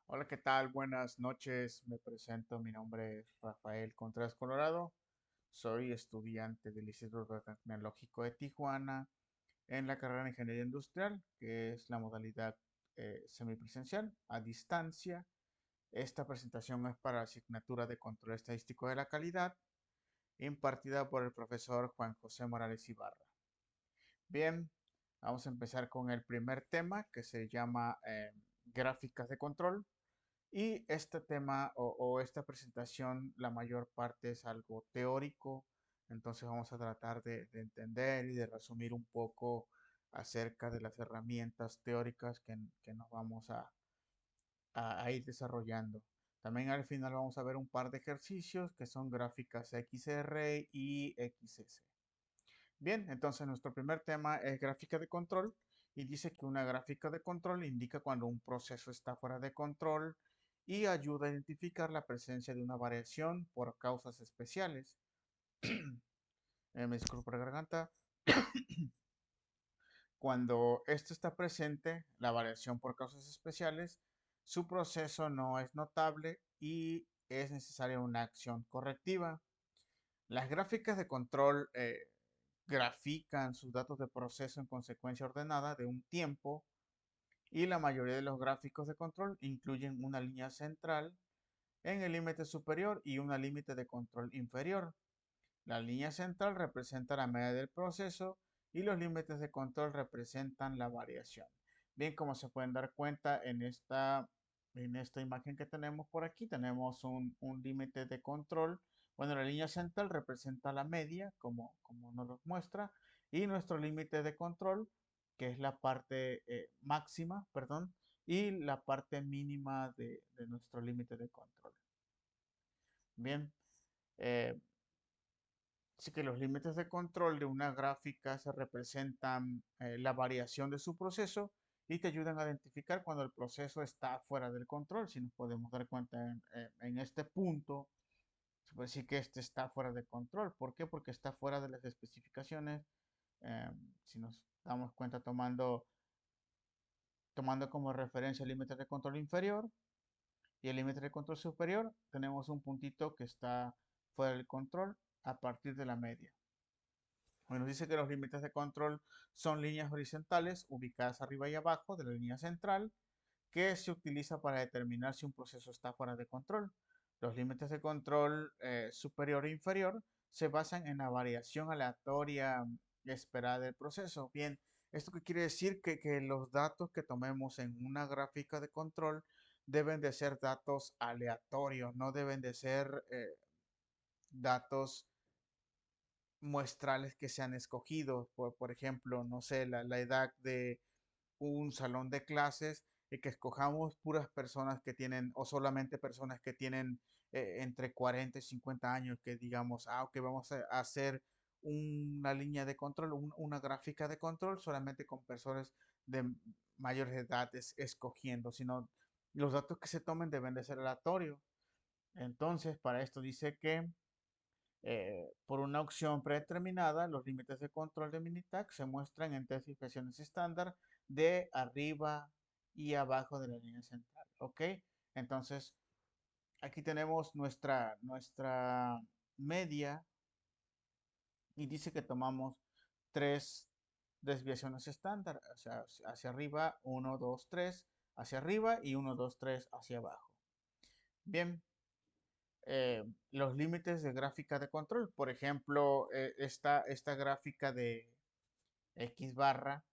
Hola, ¿qué tal? Buenas noches. Me presento. Mi nombre es Rafael Contreras Colorado. Soy estudiante del Instituto Tecnológico de Tijuana en la carrera de Ingeniería Industrial, que es la modalidad semipresencial a distancia. Esta presentación es para la asignatura de Control Estadístico de la Calidad, impartida por el profesor Juan José Morales Ibarra. Bien, vamos a empezar con el primer tema que se llama gráficas de control. Y este tema o esta presentación, la mayor parte es algo teórico, entonces vamos a tratar de entender y de resumir un poco acerca de las herramientas teóricas que nos vamos a ir desarrollando. También al final vamos a ver un par de ejercicios que son gráficas XR y XS. Bien, entonces nuestro primer tema es gráfica de control y dice que una gráfica de control indica cuando un proceso está fuera de control y ayuda a identificar la presencia de una variación por causas especiales. Me disculpo por la garganta. Cuando esto está presente, la variación por causas especiales, su proceso no es notable y es necesaria una acción correctiva. Las gráficas de control grafican sus datos de proceso en consecuencia ordenada de un tiempo y la mayoría de los gráficos de control incluyen una línea central en el límite superior y una límite de control inferior. La línea central representa la media del proceso y los límites de control representan la variación. Bien, como se pueden dar cuenta en esta imagen que tenemos por aquí, tenemos un límite de control. Bueno, la línea central representa la media, como nos lo muestra, y nuestro límite de control, que es la parte máxima, perdón, y la parte mínima de nuestro límite de control. Bien, eh, así que los límites de control de una gráfica se representan la variación de su proceso y te ayudan a identificar cuando el proceso está fuera del control. Si nos podemos dar cuenta en este punto, se puede decir que este está fuera de control. ¿Por qué? Porque está fuera de las especificaciones. eh, si nos damos cuenta tomando como referencia el límite de control inferior y el límite de control superior, tenemos un puntito que está fuera del control a partir de la media. Bueno, dice que los límites de control son líneas horizontales ubicadas arriba y abajo de la línea central que se utiliza para determinar si un proceso está fuera de control. Los límites de control superior e inferior se basan en la variación aleatoria esperada del proceso. Bien, ¿esto qué quiere decir? Que los datos que tomemos en una gráfica de control deben de ser datos aleatorios, no deben de ser datos muestrales que se han escogido. Por ejemplo, no sé, la edad de un salón de clases y que escojamos puras personas que tienen, o solamente personas que tienen entre 40 y 50 años, que digamos, ok, vamos a hacer una línea de control, una gráfica de control solamente con personas de mayores edades escogiendo, sino los datos que se tomen deben de ser aleatorios. Entonces, para esto dice que por una opción predeterminada, los límites de control de Minitab se muestran en tres expresiones estándar de arriba y abajo de la línea central. ¿Ok? Entonces, aquí tenemos nuestra media y dice que tomamos tres desviaciones estándar, o sea, hacia arriba, uno 2 3 hacia arriba y uno 2 3 hacia abajo. Bien, los límites de gráfica de control. Por ejemplo, esta gráfica de X barra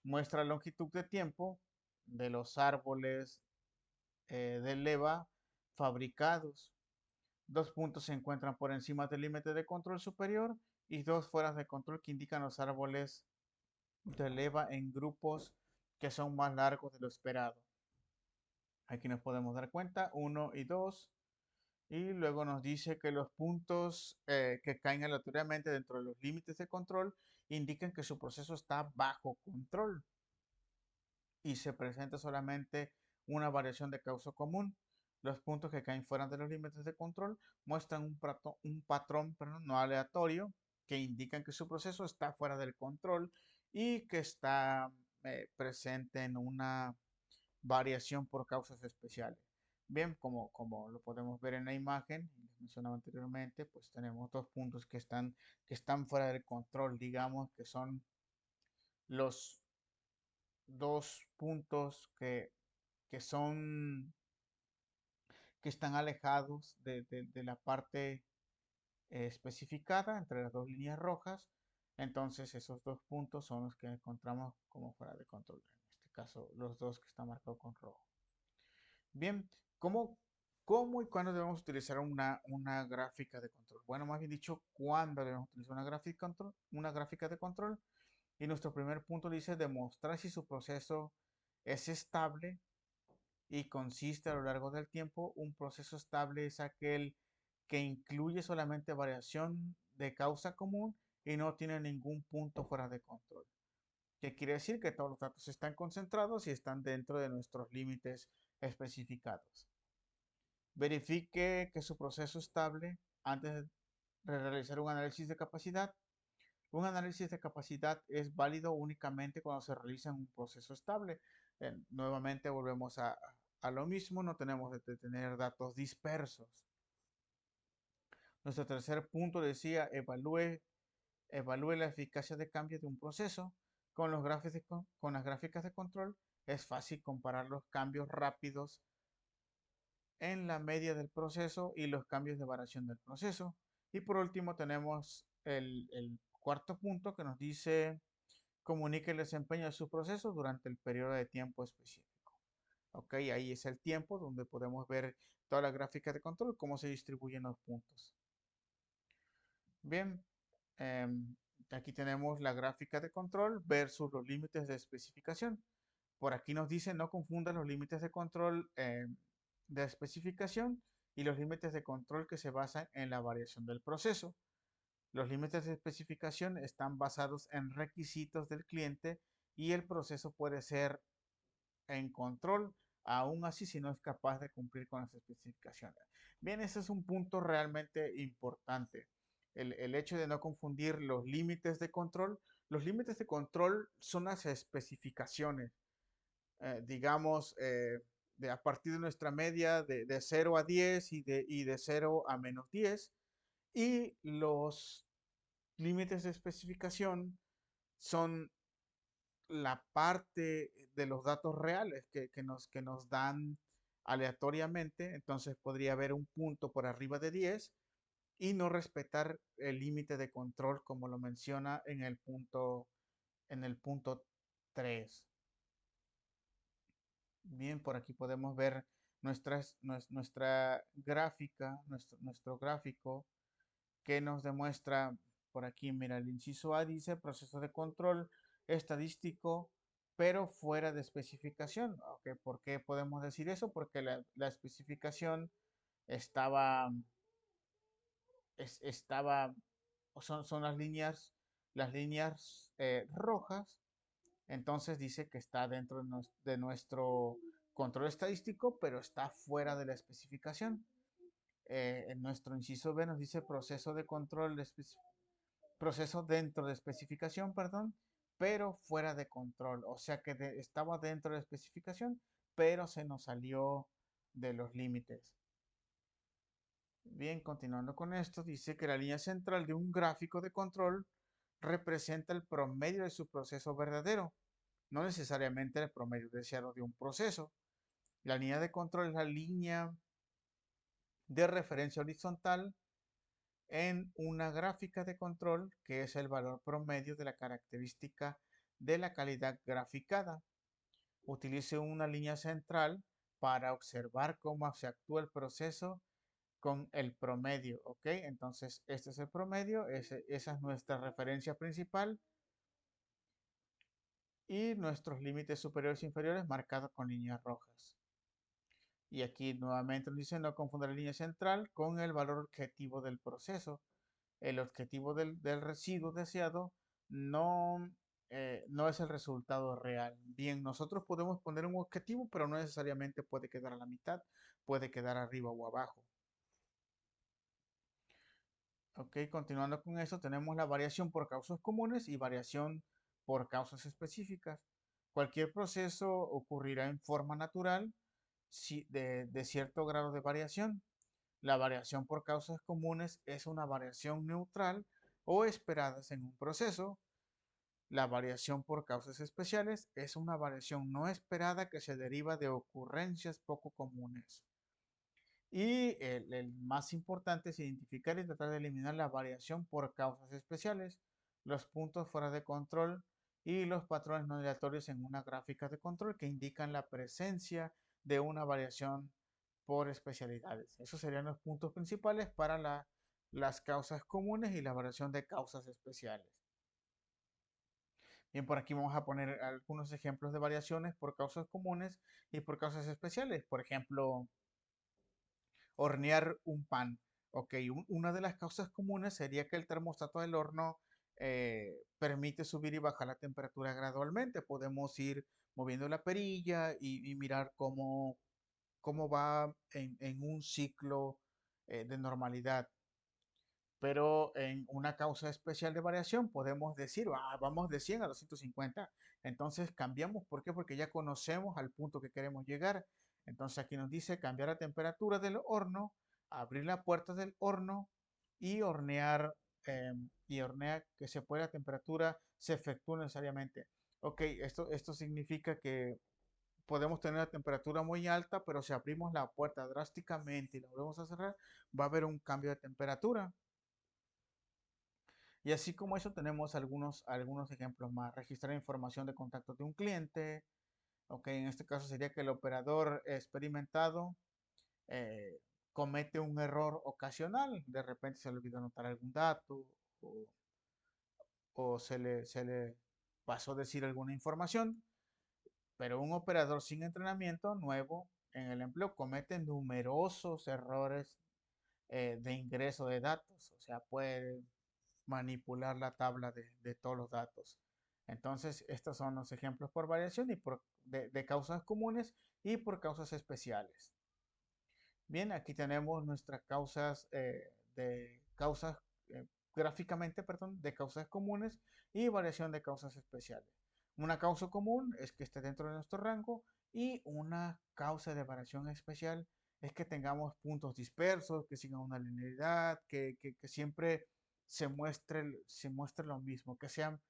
muestra la longitud de tiempo de los árboles de leva fabricados. Dos puntos se encuentran por encima del límite de control superior y dos fuera de control que indican los árboles de leva en grupos que son más largos de lo esperado. Aquí nos podemos dar cuenta, uno y 2. Y luego nos dice que los puntos que caen aleatoriamente dentro de los límites de control indican que su proceso está bajo control y se presenta solamente una variación de causa común. Los puntos que caen fuera de los límites de control muestran un patrón pero no aleatorio que indican que su proceso está fuera del control y que está presente en una variación por causas especiales. Bien, como lo podemos ver en la imagen, les mencionaba anteriormente, pues tenemos dos puntos que están fuera del control, digamos que son los dos puntos que son, que están alejados de la parte especificada entre las dos líneas rojas. Entonces esos dos puntos son los que encontramos como fuera de control. En este caso, los dos que están marcados con rojo. Bien, ¿cómo y cuándo debemos utilizar una gráfica de control? Bueno, más bien dicho, ¿cuándo debemos utilizar una gráfica de control? Y nuestro primer punto dice demostrar si su proceso es estable y consiste a lo largo del tiempo. Un proceso estable es aquel que incluye solamente variación de causa común y no tiene ningún punto fuera de control. ¿Qué quiere decir? Que todos los datos están concentrados y están dentro de nuestros límites especificados. Verifique que su proceso estable antes de realizar un análisis de capacidad. Un análisis de capacidad es válido únicamente cuando se realiza en un proceso estable. Nuevamente volvemos a lo mismo, no tenemos de tener datos dispersos. Nuestro tercer punto decía, evalúe la eficacia de cambio de un proceso. Con las gráficas de control es fácil comparar los cambios rápidos en la media del proceso y los cambios de variación del proceso. Y por último tenemos el cuarto punto que nos dice comunique el desempeño de su proceso durante el periodo de tiempo específico. Ok, ahí es el tiempo donde podemos ver toda la gráfica de control, cómo se distribuyen los puntos. Bien, aquí tenemos la gráfica de control versus los límites de especificación. Por aquí nos dice no confunda los límites de control de especificación y los límites de control que se basan en la variación del proceso. Los límites de especificación están basados en requisitos del cliente y el proceso puede ser en control, aún así si no es capaz de cumplir con las especificaciones. Bien, ese es un punto realmente importante. El hecho de no confundir los límites de control. Los límites de control son las especificaciones, digamos, a partir de nuestra media de 0 a 10 y de 0 a -10. Y los límites de especificación son la parte de los datos reales que nos dan aleatoriamente. Entonces podría haber un punto por arriba de 10 y no respetar el límite de control como lo menciona en el punto 3. Bien, por aquí podemos ver nuestra gráfica, nuestro gráfico que nos demuestra por aquí. Mira, el inciso A dice proceso de control estadístico, pero fuera de especificación. Okay, ¿por qué podemos decir eso? Porque la especificación estaba, estaba, son las líneas rojas. Entonces dice que está dentro de nuestro control estadístico, pero está fuera de la especificación. En nuestro inciso B nos dice proceso de control proceso dentro de especificación, perdón, pero fuera de control. O sea que estaba dentro de especificación, pero se nos salió de los límites. Bien, continuando con esto, dice que la línea central de un gráfico de control representa el promedio de su proceso verdadero, no necesariamente el promedio deseado de un proceso. La línea de control es la línea de referencia horizontal en una gráfica de control, que es el valor promedio de la característica de la calidad graficada. Utilice una línea central para observar cómo se actúa el proceso con el promedio, ¿ok? Entonces, este es el promedio, esa es nuestra referencia principal y nuestros límites superiores e inferiores marcados con líneas rojas. Y aquí nuevamente nos dice no confundir la línea central con el valor objetivo del proceso. El objetivo del residuo deseado no, no es el resultado real. Bien, nosotros podemos poner un objetivo, pero no necesariamente puede quedar a la mitad, puede quedar arriba o abajo. Ok, continuando con eso, tenemos la variación por causas comunes y variación por causas específicas. Cualquier proceso ocurrirá en forma natural de cierto grado de variación. La variación por causas comunes es una variación neutral o esperadas en un proceso. La variación por causas especiales es una variación no esperada que se deriva de ocurrencias poco comunes. Y el más importante es identificar y tratar de eliminar la variación por causas especiales, los puntos fuera de control y los patrones no aleatorios en una gráfica de control que indican la presencia de una variación por especialidades. Esos serían los puntos principales para las causas comunes y la variación de causas especiales. Bien, por aquí vamos a poner algunos ejemplos de variaciones por causas comunes y por causas especiales. Por ejemplo, hornear un pan. Ok, una de las causas comunes sería que el termostato del horno permite subir y bajar la temperatura gradualmente. Podemos ir moviendo la perilla y mirar cómo va en un ciclo de normalidad. Pero en una causa especial de variación podemos decir, vamos de 100 a 250. Entonces cambiamos, ¿por qué? Porque ya conocemos al punto que queremos llegar. Entonces aquí nos dice cambiar la temperatura del horno, abrir la puerta del horno y hornear que se pueda la temperatura se efectúe necesariamente. Ok, esto significa que podemos tener la temperatura muy alta, pero si abrimos la puerta drásticamente y la volvemos a cerrar, va a haber un cambio de temperatura. Y así como eso tenemos algunos ejemplos más. Registrar información de contacto de un cliente. Ok, en este caso sería que el operador experimentado eh, comete un error ocasional. De repente se le olvidó anotar algún dato o, o se le pasó a decir alguna información. Pero un operador sin entrenamiento nuevo en el empleo comete numerosos errores de ingreso de datos. O sea, puede manipular la tabla de todos los datos. Entonces, estos son los ejemplos por variación y de causas comunes y por causas especiales. Bien, aquí tenemos nuestras causas de causas gráficamente, perdón, de causas comunes y variación de causas especiales. Una causa común es que esté dentro de nuestro rango y una causa de variación especial es que tengamos puntos dispersos, que sigan una linealidad, que siempre se muestre lo mismo, que sean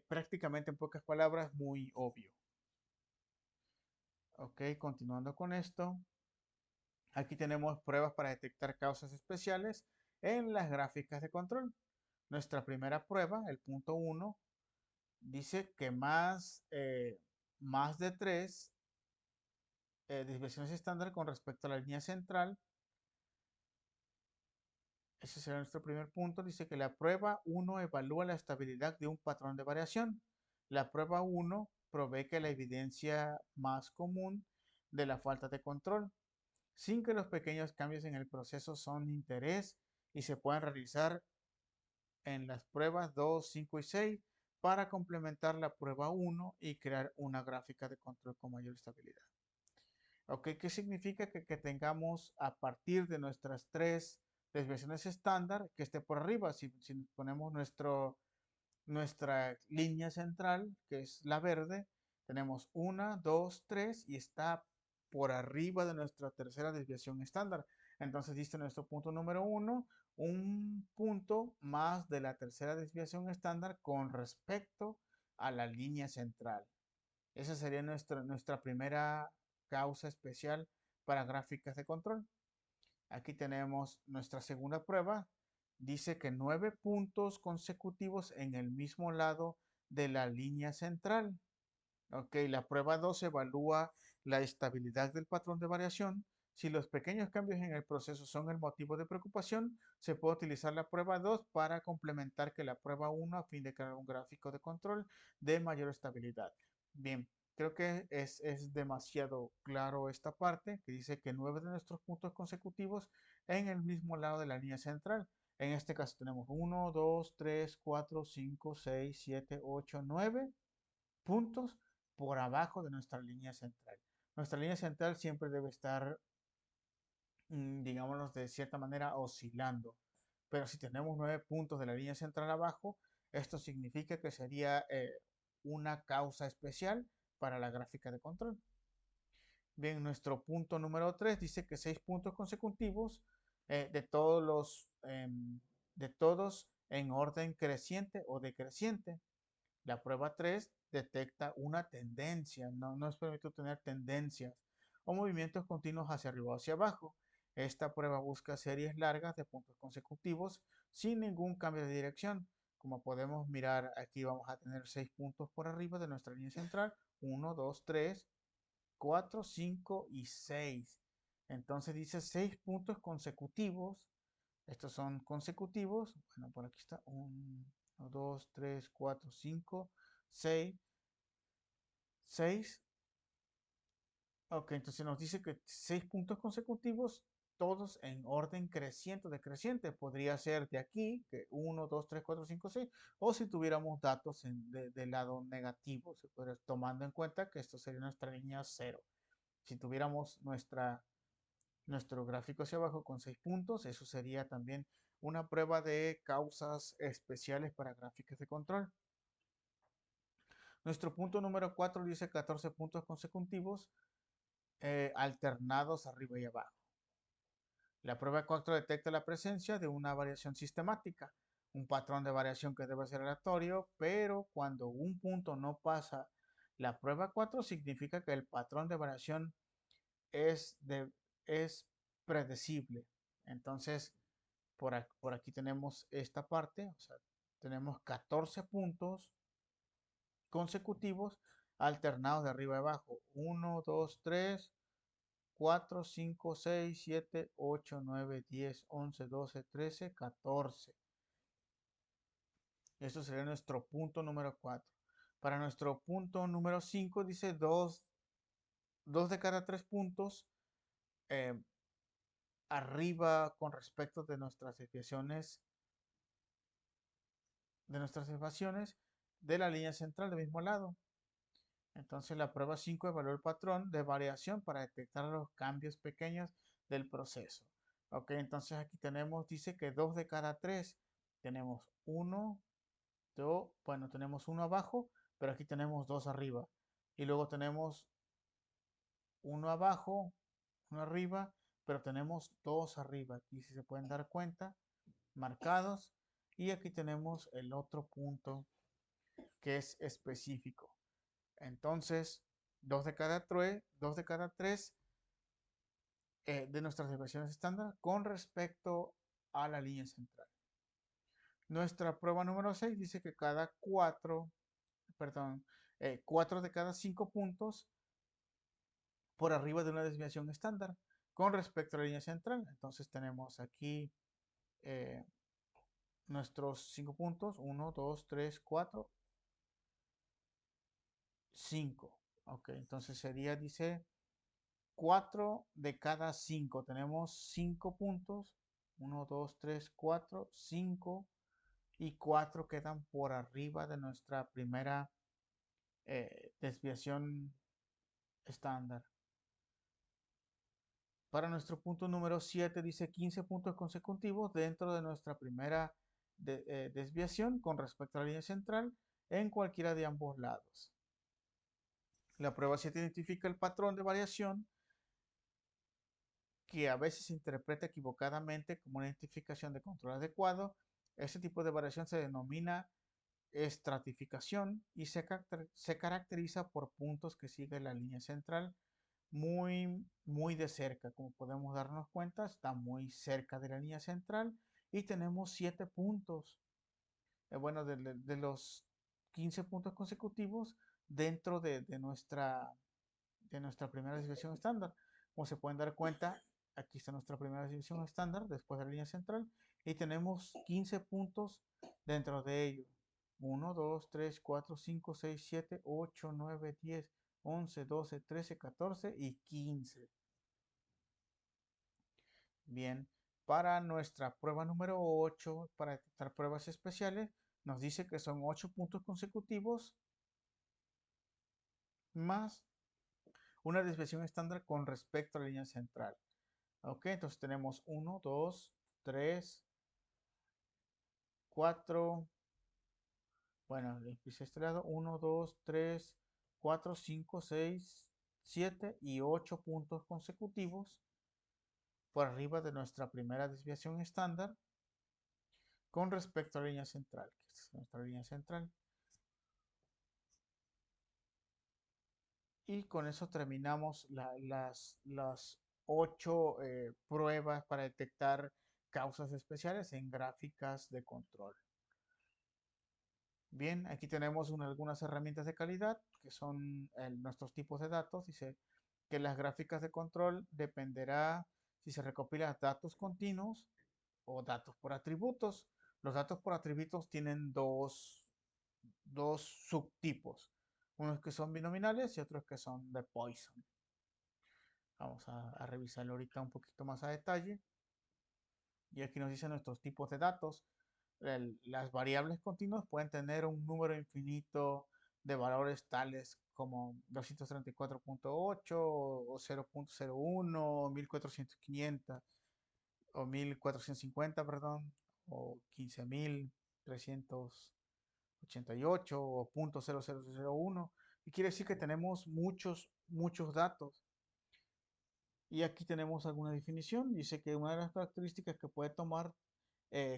prácticamente en pocas palabras muy obvio. Ok, continuando con esto. Aquí tenemos pruebas para detectar causas especiales en las gráficas de control. Nuestra primera prueba, el punto 1, dice que más de 3 desviaciones estándar con respecto a la línea central. Ese será nuestro primer punto. Dice que la prueba 1 evalúa la estabilidad de un patrón de variación. La prueba 1 provee que la evidencia más común de la falta de control, sin que los pequeños cambios en el proceso son de interés y se puedan realizar en las pruebas 2, 5 y 6 para complementar la prueba 1 y crear una gráfica de control con mayor estabilidad. Ok, ¿qué significa que tengamos a partir de nuestras tres desviaciones estándar que esté por arriba? Si ponemos nuestra línea central, que es la verde, tenemos una, dos, tres y está por arriba de nuestra tercera desviación estándar. Entonces dice nuestro punto número uno, un punto más de la tercera desviación estándar con respecto a la línea central. Esa sería nuestra primera causa especial para gráficas de control. Aquí tenemos nuestra segunda prueba. Dice que 9 puntos consecutivos en el mismo lado de la línea central. Ok, la prueba 2 evalúa la estabilidad del patrón de variación. Si los pequeños cambios en el proceso son el motivo de preocupación, se puede utilizar la prueba 2 para complementar que la prueba 1 a fin de crear un gráfico de control de mayor estabilidad. Bien, creo que es demasiado claro esta parte que dice que 9 de nuestros puntos consecutivos en el mismo lado de la línea central. En este caso tenemos 1, 2, 3, 4, 5, 6, 7, 8, 9 puntos por abajo de nuestra línea central. Nuestra línea central siempre debe estar, digámoslo de cierta manera, oscilando. Pero si tenemos 9 puntos de la línea central abajo, esto significa que sería una causa especial para la gráfica de control. Bien, nuestro punto número 3 dice que 6 puntos consecutivos de todos de todos en orden creciente o decreciente. La prueba 3 detecta una tendencia, no nos permite tener tendencias o movimientos continuos hacia arriba o hacia abajo. Esta prueba busca series largas de puntos consecutivos sin ningún cambio de dirección. Como podemos mirar, aquí vamos a tener 6 puntos por arriba de nuestra línea central. Uno, 2, 3, 4, 5 y 6. Entonces dice 6 puntos consecutivos. Estos son consecutivos. Bueno, por aquí está. 1, 2, 3, 4, 5, 6. 6. Ok, entonces nos dice que 6 puntos consecutivos, todos en orden creciente o decreciente. Podría ser de aquí, que 1, 2, 3, 4, 5, 6. O si tuviéramos datos del lado negativo, tomando en cuenta que esto sería nuestra línea cero. Si tuviéramos nuestro gráfico hacia abajo con 6 puntos, eso sería también una prueba de causas especiales para gráficas de control. Nuestro punto número 4 dice 14 puntos consecutivos alternados arriba y abajo. La prueba 4 detecta la presencia de una variación sistemática, un patrón de variación que debe ser aleatorio, pero cuando un punto no pasa la prueba 4 significa que el patrón de variación es, es predecible. Entonces, por aquí tenemos esta parte, o sea, tenemos 14 puntos consecutivos alternados de arriba a abajo. 1, 2, 3, 4, 5, 6, 7, 8, 9, 10, 11, 12, 13, 14. Eso sería nuestro punto número 4. Para nuestro punto número 5 dice 2 de cada 3 puntos eh, arriba con respecto de nuestras desviaciones de la línea central del mismo lado. Entonces la prueba 5 evaluó el patrón de variación para detectar los cambios pequeños del proceso. Ok, entonces aquí tenemos, dice que 2 de cada 3. Tenemos 1, 2, bueno, tenemos 1 abajo, pero aquí tenemos 2 arriba. Y luego tenemos 1 abajo, 1 arriba, pero tenemos 2 arriba. Aquí si se pueden dar cuenta, marcados. Y aquí tenemos el otro punto que es específico. Entonces, 2 de cada 3 de nuestras desviaciones estándar con respecto a la línea central. Nuestra prueba número 6 dice que cada 4, perdón, 4 de cada 5 puntos por arriba de una desviación estándar con respecto a la línea central. Entonces tenemos aquí eh, nuestros 5 puntos, 1, 2, 3, 4, 5. Ok, entonces sería, dice, 4 de cada 5. Tenemos 5 puntos. 1, 2, 3, 4, 5. Y 4 quedan por arriba de nuestra primera desviación estándar. Para nuestro punto número 7 dice 15 puntos consecutivos dentro de nuestra primera desviación con respecto a la línea central en cualquiera de ambos lados. La prueba 7 identifica el patrón de variación que a veces se interpreta equivocadamente como una identificación de control adecuado. Este tipo de variación se denomina estratificación y se caracteriza por puntos que siguen la línea central muy de cerca. Como podemos darnos cuenta, está muy cerca de la línea central y tenemos 7 puntos. Bueno, de los 15 puntos consecutivos dentro de nuestra primera desviación estándar. Como se pueden dar cuenta, aquí está nuestra primera desviación estándar después de la línea central y tenemos 15 puntos dentro de ello. 1, 2, 3, 4, 5, 6, 7, 8, 9, 10, 11, 12, 13, 14 y 15. Bien, para nuestra prueba número 8, para detectar pruebas especiales, nos dice que son 8 puntos consecutivos más una desviación estándar con respecto a la línea central. Ok, entonces tenemos 1, 2, 3, 4. Bueno, empecé este lado. 1, 2, 3, 4, 5, 6. 7 y 8 puntos consecutivos por arriba de nuestra primera desviación estándar con respecto a la línea central, que es nuestra línea central. Y con eso terminamos las 8 pruebas para detectar causas especiales en gráficas de control. Bien, aquí tenemos algunas herramientas de calidad que son nuestros tipos de datos. Dice que las gráficas de control dependerá si se recopilan datos continuos o datos por atributos. Los datos por atributos tienen dos subtipos, unos que son binominales y otros que son de Poisson. Vamos a revisarlo ahorita un poquito más a detalle. Y aquí nos dicen nuestros tipos de datos. Las variables continuas pueden tener un número infinito de valores tales como 234.8 o 0.01 1450 o 1450, perdón, o 15.388 o .0001. Y quiere decir que tenemos muchos datos. Y aquí tenemos alguna definición. Dice que una de las características que puede tomar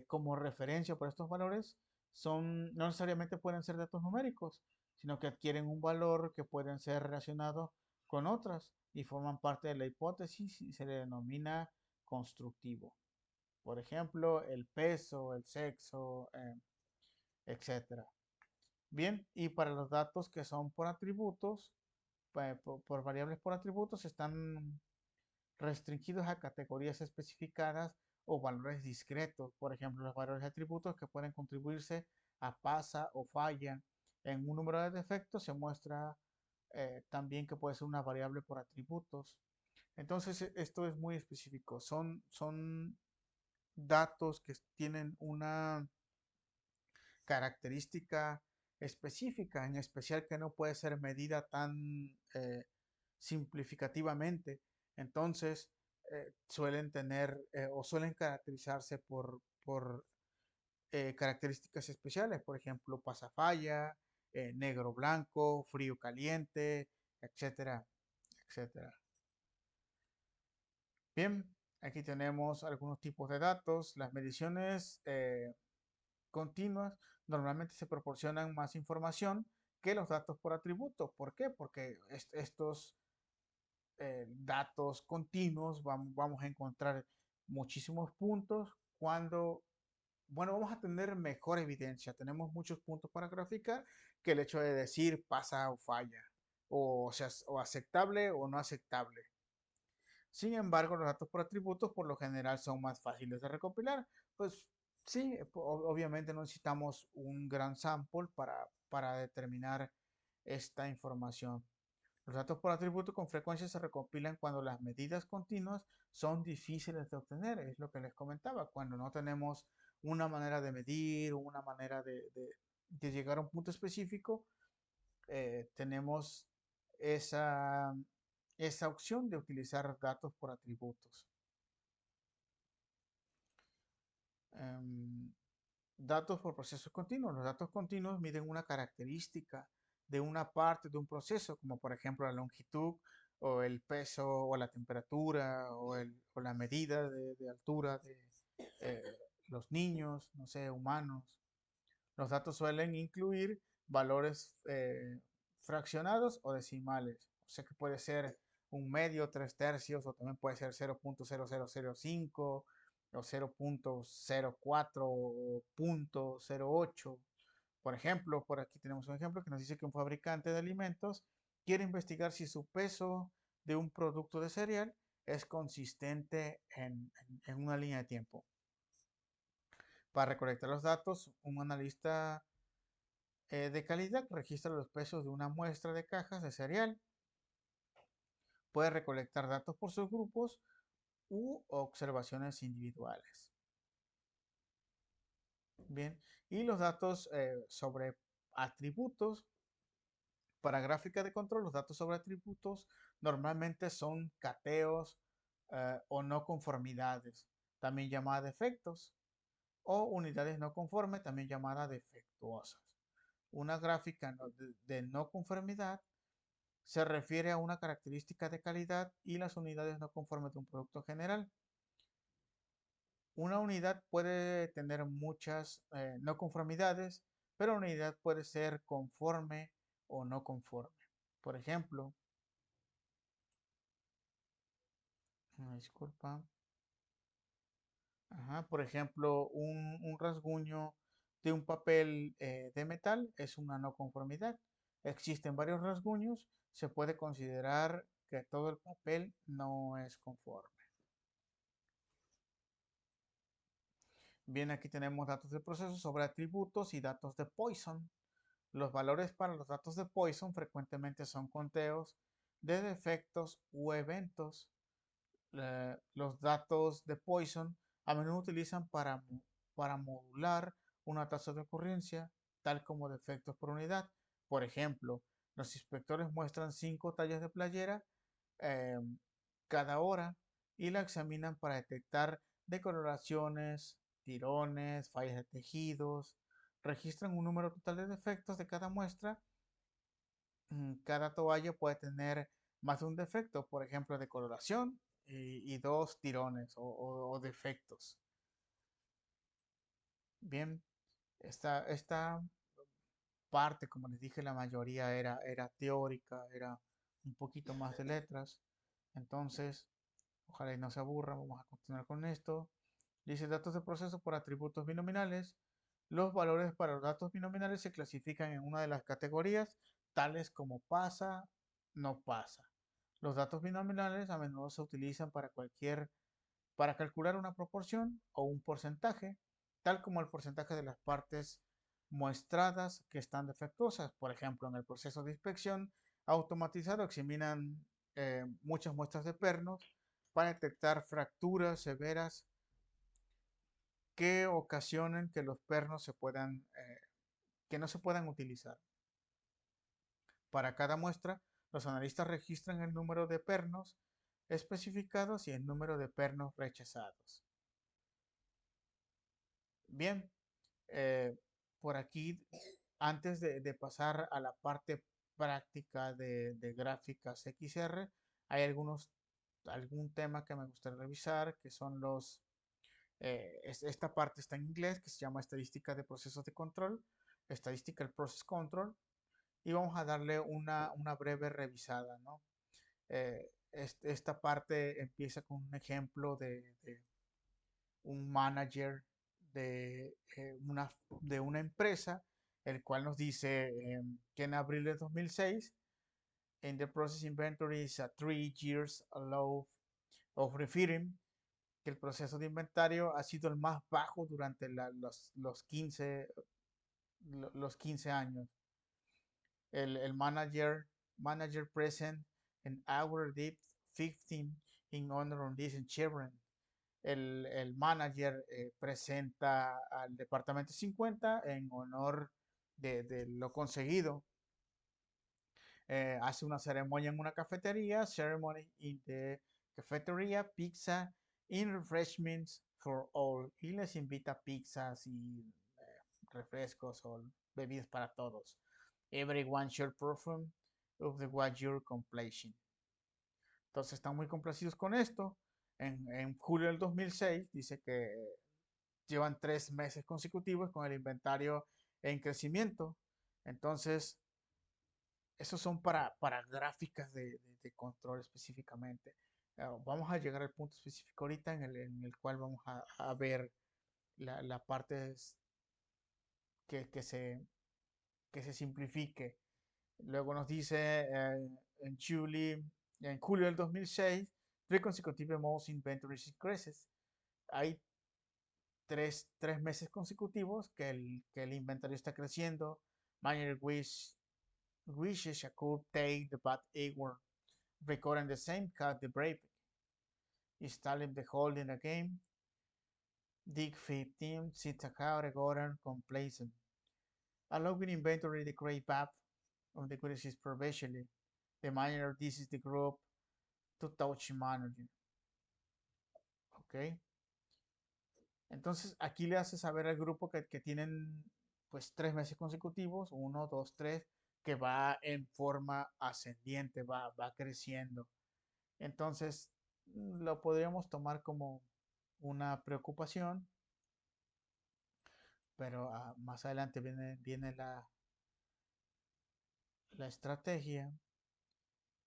como referencia para estos valores no necesariamente pueden ser datos numéricos, sino que adquieren un valor que pueden ser relacionados con otras y forman parte de la hipótesis y se le denomina constructivo. Por ejemplo, el peso, el sexo, etcétera. Bien, y para los datos que son por atributos, por variables por atributos, están restringidos a categorías especificadas o valores discretos. Por ejemplo, los valores de atributos que pueden contribuirse a pasa o falla en un número de defectos se muestra también que puede ser una variable por atributos. Entonces, esto es muy específico. Son datos que tienen una característica específica, en especial que no puede ser medida tan simplificativamente. Entonces, suelen tener o suelen caracterizarse por características especiales, por ejemplo, pasafalla, negro blanco, frío caliente, etcétera, etcétera. Bien, aquí tenemos algunos tipos de datos. Las mediciones continuas normalmente se proporcionan más información que los datos por atributo. ¿Por qué? Porque estos datos continuos vamos a encontrar muchísimos puntos cuando, bueno, vamos a tener mejor evidencia. Tenemos muchos puntos para graficar que el hecho de decir pasa o falla, o sea, o aceptable o no aceptable. Sin embargo, los datos por atributos por lo general son más fáciles de recopilar. Pues sí, obviamente no necesitamos un gran sample para determinar esta información. Los datos por atributo con frecuencia se recopilan cuando las medidas continuas son difíciles de obtener. Es lo que les comentaba, cuando no tenemos una manera de medir, una manera de llegar a un punto específico, tenemos esa, esa opción de utilizar datos por atributos. Em, Datos por procesos continuos. Los datos continuos miden una característica de una parte de un proceso, como por ejemplo la longitud o el peso o la temperatura o la medida de altura de eh, los niños, no sé, humanos. Los datos suelen incluir valores fraccionados o decimales. O sea que puede ser un medio, tres tercios, o también puede ser 0.0005 o 0.04 o 0.08. Por ejemplo, por aquí tenemos un ejemplo que nos dice que un fabricante de alimentos quiere investigar si su peso de un producto de cereal es consistente en una línea de tiempo. Para recolectar los datos, un analista de calidad registra los pesos de una muestra de cajas de cereal. Puede recolectar datos por subgrupos u observaciones individuales. Bien, y los datos sobre atributos. Para gráfica de control, los datos sobre atributos normalmente son cateos o no conformidades, también llamadas defectos, o unidades no conformes, también llamadas defectuosas. Una gráfica de no conformidad Se refiere a una característica de calidad y las unidades no conformes de un producto general. Una unidad puede tener muchas no conformidades, pero una unidad puede ser conforme o no conforme. Por ejemplo, disculpa, por ejemplo, un rasguño de un papel de metal es una no conformidad. Existen varios rasguños, se puede considerar que todo el papel no es conforme. Bien, aquí tenemos datos de proceso sobre atributos y datos de Poisson. Los valores para los datos de Poisson frecuentemente son conteos de defectos u eventos. Los datos de Poisson a menudo utilizan para modular una tasa de ocurrencia, tal como defectos por unidad. Por ejemplo, los inspectores muestran 5 tallas de playera eh, cada hora y la examinan para detectar decoloraciones, tirones, fallas de tejidos. Registran un número total de defectos de cada muestra. Cada toalla puede tener más de un defecto, por ejemplo, de coloración y dos tirones o defectos. Bien, esta parte, como les dije, la mayoría era teórica, era un poquito más de letras. Entonces, ojalá y no se aburran, vamos a continuar con esto. Dice datos de proceso por atributos binominales. Los valores para los datos binominales se clasifican en una de las categorías, tales como pasa, no pasa. Los datos binominales a menudo se utilizan para calcular una proporción o un porcentaje, tal como el porcentaje de las partes muestradas que están defectuosas. Por ejemplo, en el proceso de inspección automatizado examinan muchas muestras de pernos para detectar fracturas severas que ocasionen que los pernos que no se puedan utilizar. Para cada muestra, los analistas registran el número de pernos especificados y el número de pernos rechazados. Bien, eh, por aquí, antes de pasar a la parte práctica de gráficas XR, hay algún tema que me gustaría revisar, que son esta parte está en inglés, que se llama estadística de procesos de control, Statistical Process Control, y vamos a darle una breve revisada, ¿no? Esta parte empieza con un ejemplo de un manager de una empresa, el cual nos dice que en abril de 2006, in the process inventory is a 3 years low of refitting, que el proceso de inventario ha sido el más bajo durante los 15 años. El manager present en our deep 15 in honor of this achievement. El manager presenta al departamento 50 en honor de lo conseguido. Hace una ceremonia en una cafetería, ceremony in the cafeteria, pizza, in refreshments for all. Y les invita pizzas y refrescos o bebidas para todos. Everyone should perform of the what you're completion. Entonces están muy complacidos con esto. En julio del 2006 dice que llevan 3 meses consecutivos con el inventario en crecimiento. Entonces, esos son para gráficas de control específicamente. Vamos a llegar al punto específico ahorita en el cual vamos a ver la parte que, que se, que se simplifique. Luego nos dice en, Julie, en julio del 2006, three consecutive months inventory increases. Hay tres meses consecutivos que el inventario está creciendo. Manager wishes I could take the bad award, recording the same cut the brave, installing the holding again. Dig 15, sits account, Gordon complacent. Allowing inventory the great path of the crisis provisionally. The manager, this is the group to touch manager. Ok. Entonces aquí le hace saber al grupo que tienen pues 3 meses consecutivos, 1, 2, 3, que va en forma ascendiente, va creciendo. Entonces, lo podríamos tomar como una preocupación, pero más adelante viene la estrategia.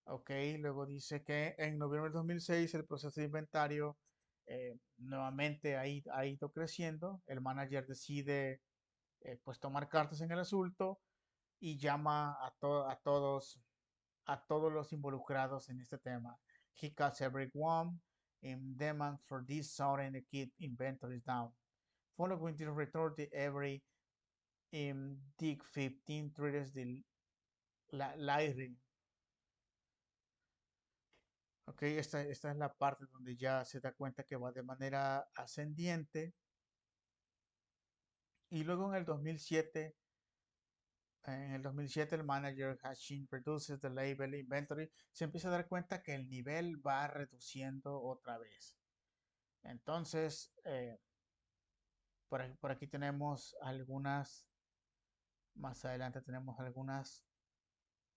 Ok, luego dice que en noviembre del 2006 el proceso de inventario nuevamente ha ido creciendo. El manager decide pues tomar cartas en el asunto y llama a todos los involucrados en este tema. He calls everyone in demand for this sudden to keep inventories down. Following this return, every Dig 15 treats the Lyri. Ok, esta es la parte donde ya se da cuenta que va de manera ascendiente. Y luego en el 2007 el manager Hashin reduces the label inventory. Se empieza a dar cuenta que el nivel va reduciendo otra vez. Entonces, por aquí tenemos algunas, más adelante tenemos algunas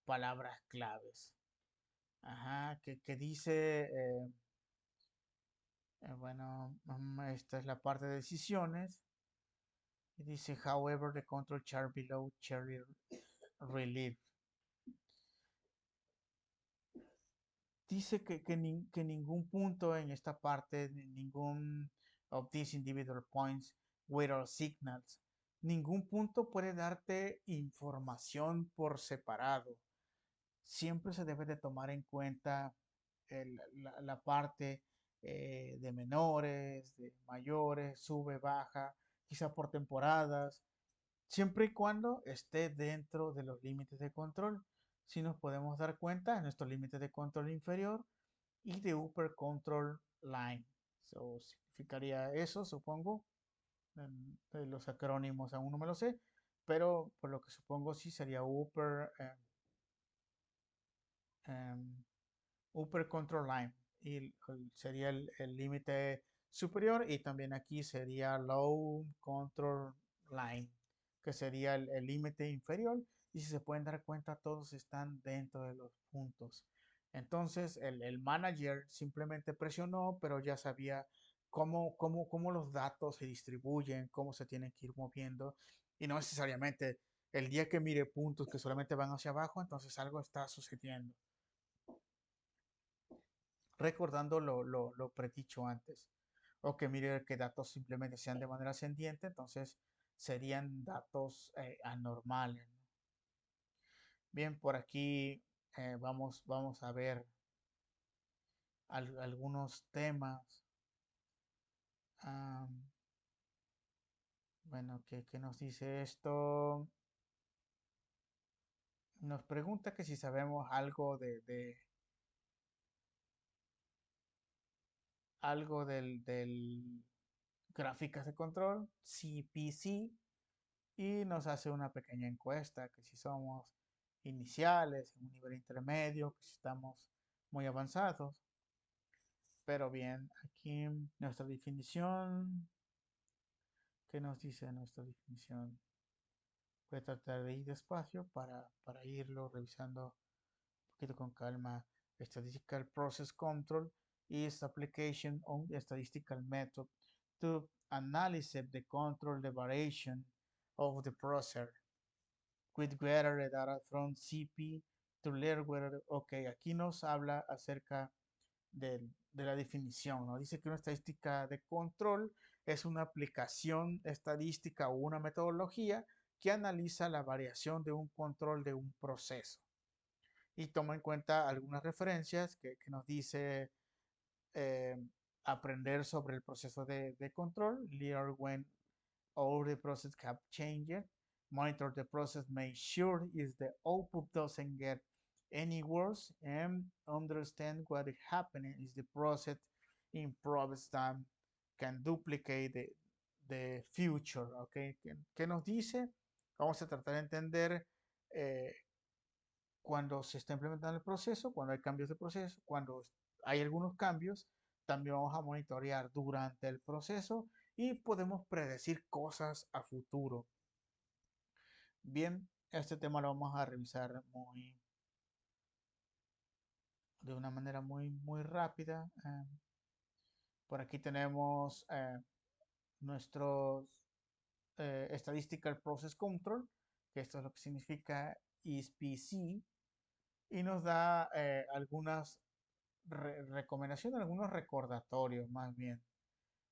palabras claves. Ajá, que dice, bueno, esta es la parte de decisiones. Y dice, however, the control chart below cherry relief. Dice que ningún punto en esta parte, ningún of these individual points, without signals, ningún punto puede darte información por separado. Siempre se debe de tomar en cuenta la parte de menores, de mayores, sube, baja, quizá por temporadas, siempre y cuando esté dentro de los límites de control. Si nos podemos dar cuenta en nuestro límite de control inferior y de upper control line. So, significaría eso, supongo. De los acrónimos aún no me lo sé, pero por lo que supongo sí sería em, upper control line y sería el límite superior, y también aquí sería low control line, que sería el límite inferior, y si se pueden dar cuenta todos están dentro de los puntos. Entonces el manager simplemente presionó, pero ya sabía cómo los datos se distribuyen, cómo se tienen que ir moviendo, y no necesariamente el día que mire puntos que solamente van hacia abajo, entonces algo está sucediendo, recordando lo predicho antes. O que mire que datos simplemente sean de manera ascendiente, entonces serían datos anormales, ¿no? Bien, por aquí vamos a ver algunos temas. Am, bueno, ¿qué nos dice esto? Nos pregunta que si sabemos algo algo del gráficas de control, CPC, y nos hace una pequeña encuesta, que si somos iniciales, en un nivel intermedio, que si estamos muy avanzados. Pero bien, aquí nuestra definición, ¿qué nos dice nuestra definición? Voy a tratar de ir despacio para irlo revisando un poquito con calma. Statistical Process Control is application on the statistical method to analyze the control the variation of the process with greater data from CP to learn whether, ok, aquí nos habla acerca de la definición, ¿no? Dice que una estadística de control es una aplicación estadística o una metodología que analiza la variación de un control de un proceso y toma en cuenta algunas referencias que nos dice eh, aprender sobre el proceso de control, learn when all the process have changed, monitor the process, make sure is the output doesn't get any worse, and understand what is happening is the process improves time can duplicate the future. Okay, ¿qué nos dice? Vamos a tratar de entender eh, cuando se está implementando el proceso, cuando hay cambios de proceso, cuando hay algunos cambios, también vamos a monitorear durante el proceso y podemos predecir cosas a futuro. Bien, Este tema lo vamos a revisar de una manera muy rápida. Por aquí tenemos nuestros Statistical Process Control, que esto es lo que significa ISPC, y nos da algunas recomendaciones, algunos recordatorios más bien.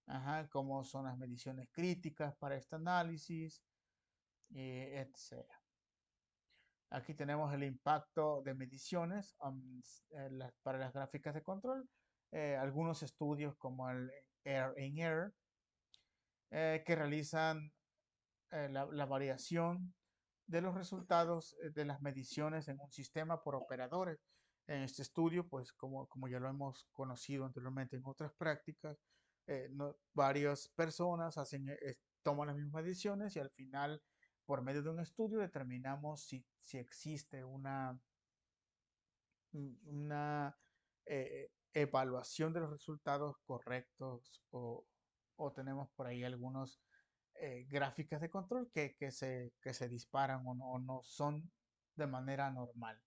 Ajá, cómo son las mediciones críticas para este análisis, etc. Aquí tenemos el impacto de mediciones para las gráficas de control. Algunos estudios como el Air in Air que realizan la variación de los resultados de las mediciones en un sistema por operadores. En este estudio, pues como ya lo hemos conocido anteriormente en otras prácticas, varias personas toman las mismas mediciones y al final, por medio de un estudio, determinamos si existe una evaluación de los resultados correctos o tenemos por ahí algunos gráficas de control que se disparan o no son de manera normal.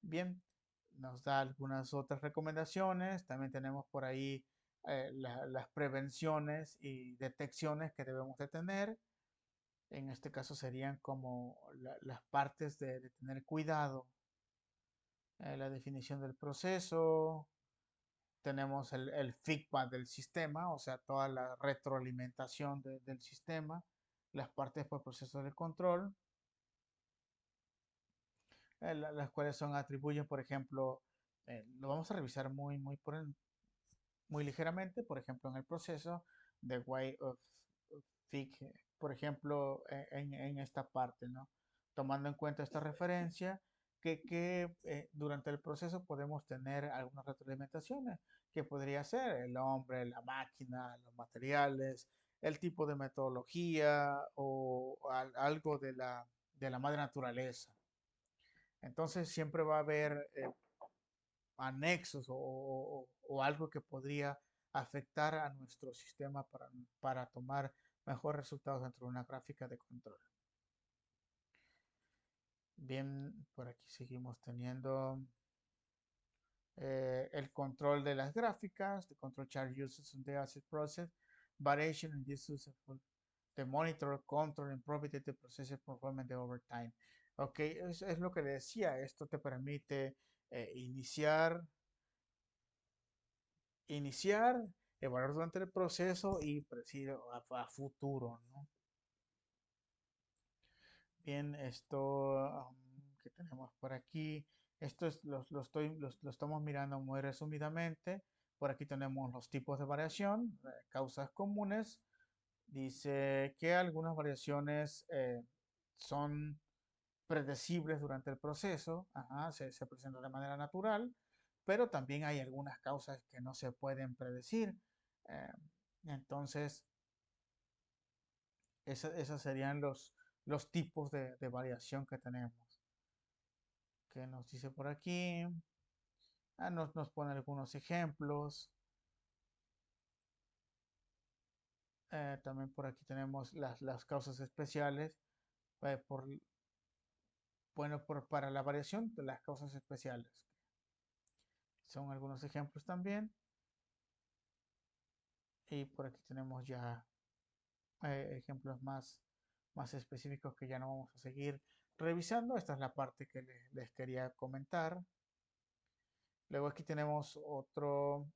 Bien, nos da algunas otras recomendaciones. También tenemos por ahí las prevenciones y detecciones que debemos de tener. En este caso serían como las partes de tener cuidado, la definición del proceso, tenemos el feedback del sistema, o sea, toda la retroalimentación del sistema, las partes por proceso de control, las cuales son atribuyen, por ejemplo, lo vamos a revisar muy ligeramente, por ejemplo, en el proceso de Way of Fig, por ejemplo, en esta parte, ¿no? Tomando en cuenta esta referencia, que durante el proceso podemos tener algunas retroalimentaciones, que podría ser el hombre, la máquina, los materiales, el tipo de metodología o algo de la madre naturaleza. Entonces siempre va a haber anexos o algo que podría afectar a nuestro sistema para tomar mejores resultados dentro de una gráfica de control. Bien, por aquí seguimos teniendo el control de las gráficas, the control chart uses in the asset process, variation in this useful, the monitor, control, and probability the process performance over time. Ok, es lo que decía, esto te permite iniciar, evaluar durante el proceso y predecir a futuro, ¿no? Bien, esto que tenemos por aquí, esto es, lo estamos mirando muy resumidamente. Por aquí tenemos los tipos de variación, causas comunes. Dice que algunas variaciones son predecibles durante el proceso, ajá, se presentan de manera natural, pero también hay algunas causas que no se pueden predecir. Eh, entonces, esos serían los tipos de variación que tenemos. ¿Qué nos dice por aquí? Nos pone algunos ejemplos. También por aquí tenemos las causas especiales. eh, por, bueno, para la variación de las causas especiales. Son algunos ejemplos también. Y por aquí tenemos ya ejemplos más específicos que ya no vamos a seguir revisando. Esta es la parte que les quería comentar. Luego aquí tenemos otro,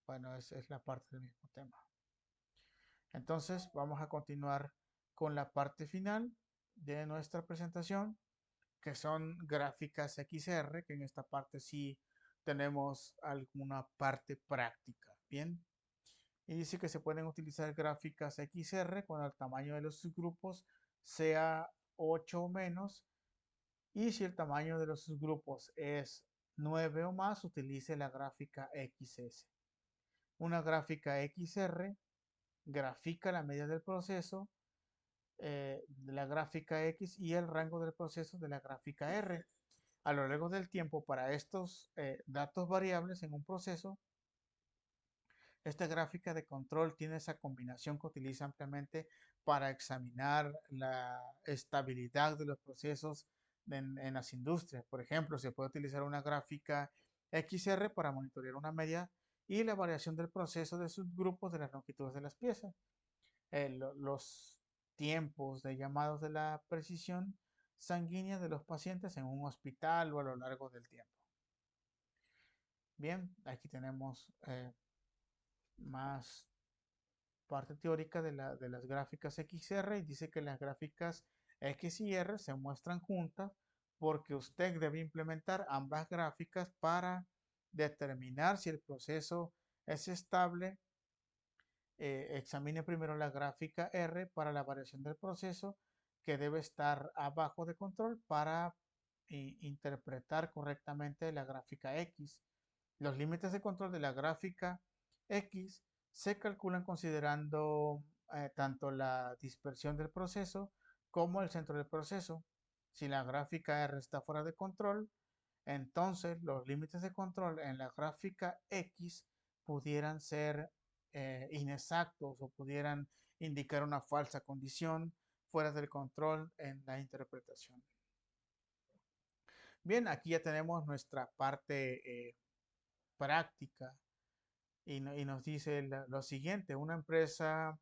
bueno, es la parte del mismo tema. Entonces vamos a continuar con la parte final de nuestra presentación, que son gráficas XR, que en esta parte sí tenemos alguna parte práctica. Bien, y dice que se pueden utilizar gráficas XR cuando el tamaño de los subgrupos sea 8 o menos, y si el tamaño de los subgrupos es 9 o más, utilice la gráfica XS. Una gráfica XR grafica la medida del proceso de la gráfica X y el rango del proceso de la gráfica R. A lo largo del tiempo, para estos datos variables en un proceso, Esta gráfica de control tiene esa combinación que utiliza ampliamente para examinar la estabilidad de los procesos en las industrias. Por ejemplo, se puede utilizar una gráfica XR para monitorear una media y la variación del proceso de subgrupos de las longitudes de las piezas. Los tiempos de llamados de la precisión sanguínea de los pacientes en un hospital o a lo largo del tiempo. Bien, aquí tenemos más parte teórica de las gráficas XR y dice que las gráficas X y R se muestran juntas porque usted debe implementar ambas gráficas para determinar si el proceso es estable. Examine primero la gráfica R para la variación del proceso que debe estar abajo de control para interpretar correctamente la gráfica X. Los límites de control de la gráfica X se calculan considerando tanto la dispersión del proceso como el centro del proceso. Si la gráfica R está fuera de control, entonces los límites de control en la gráfica X pudieran ser inexactos o pudieran indicar una falsa condición fuera del control en la interpretación. Bien, aquí ya tenemos nuestra parte práctica y nos dice lo siguiente: una empresa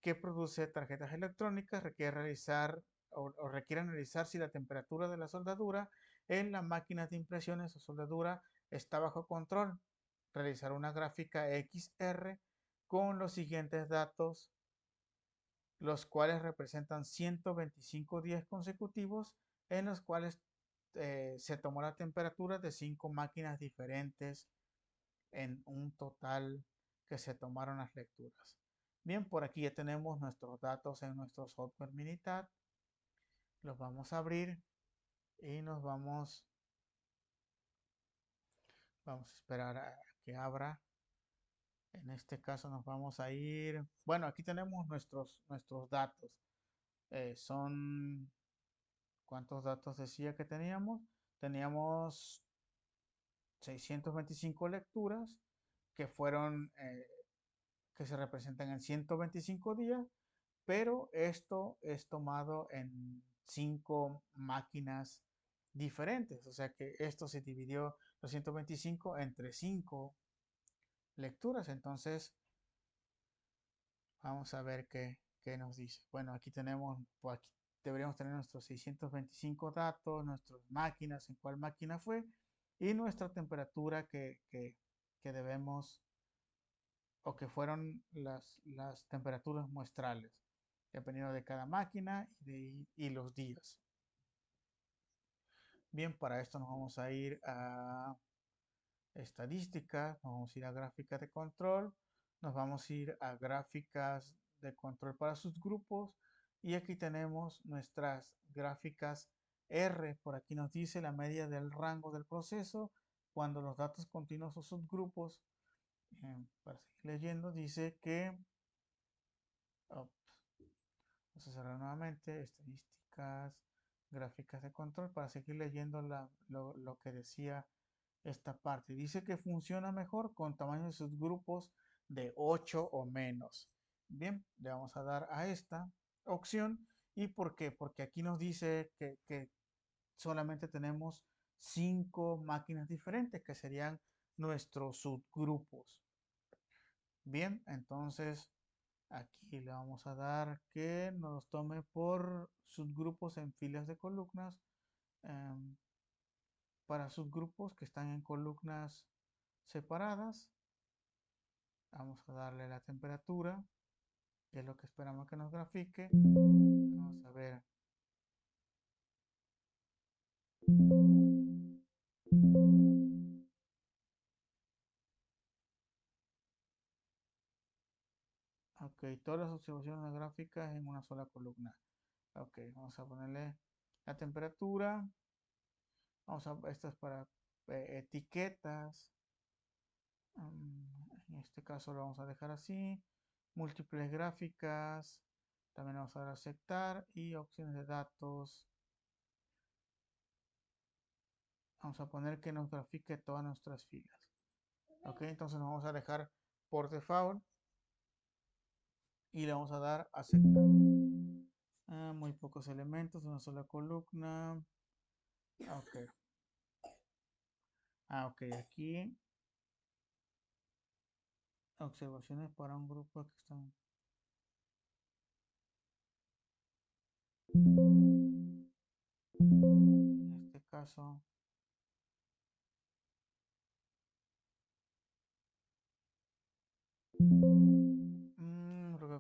que produce tarjetas electrónicas requiere realizar o requiere analizar si la temperatura de la soldadura en las máquinas de impresiones o soldadura está bajo control. Realizar una gráfica XR con los siguientes datos, los cuales representan 125 días consecutivos en los cuales se tomó la temperatura de 5 máquinas diferentes en un total que se tomaron las lecturas. Bien, por aquí ya tenemos nuestros datos en nuestro software Minitab. Los vamos a abrir y vamos a esperar a que abra. En este caso nos vamos a ir. Bueno, aquí tenemos nuestros datos. Son, ¿cuántos datos decía que teníamos? Teníamos 625 lecturas que fueron, que se representan en 125 días, pero esto es tomado en 5 máquinas diferentes, o sea que esto se dividió los 125 entre 5 lecturas. Entonces vamos a ver qué nos dice. Bueno, aquí tenemos, pues aquí deberíamos tener nuestros 625 datos, nuestras máquinas, en cuál máquina fue, y nuestra temperatura que debemos, o que fueron las temperaturas muestrales, dependiendo de cada máquina y los días. Bien, para esto nos vamos a ir a estadísticas, nos vamos a ir a gráficas de control, nos vamos a ir a gráficas de control para sus grupos y aquí tenemos nuestras gráficas R. Por aquí nos dice la media del rango del proceso cuando los datos continuos o subgrupos. Para seguir leyendo, dice que oh, vamos a cerrar nuevamente estadísticas, gráficas de control para seguir leyendo lo que decía esta parte. Dice que funciona mejor con tamaños de subgrupos de 8 o menos. Bien, le vamos a dar a esta opción. ¿Y por qué? Porque aquí nos dice que solamente tenemos 5 máquinas diferentes que serían nuestros subgrupos. Bien, entonces aquí le vamos a dar que nos tome por subgrupos en filas de columnas. Para subgrupos que están en columnas separadas, vamos a darle la temperatura, que es lo que esperamos que nos grafique. Vamos a ver. Ok, todas las observaciones gráficas en una sola columna. Ok, vamos a ponerle la temperatura. Esto es para etiquetas. En este caso lo vamos a dejar así. Múltiples gráficas. También vamos a dar a aceptar y opciones de datos. Vamos a poner que nos grafique todas nuestras filas. Ok, entonces nos vamos a dejar por default y le vamos a dar aceptar. Muy pocos elementos, una sola columna. Ok. Ok, aquí observaciones para un grupo que están. En este caso,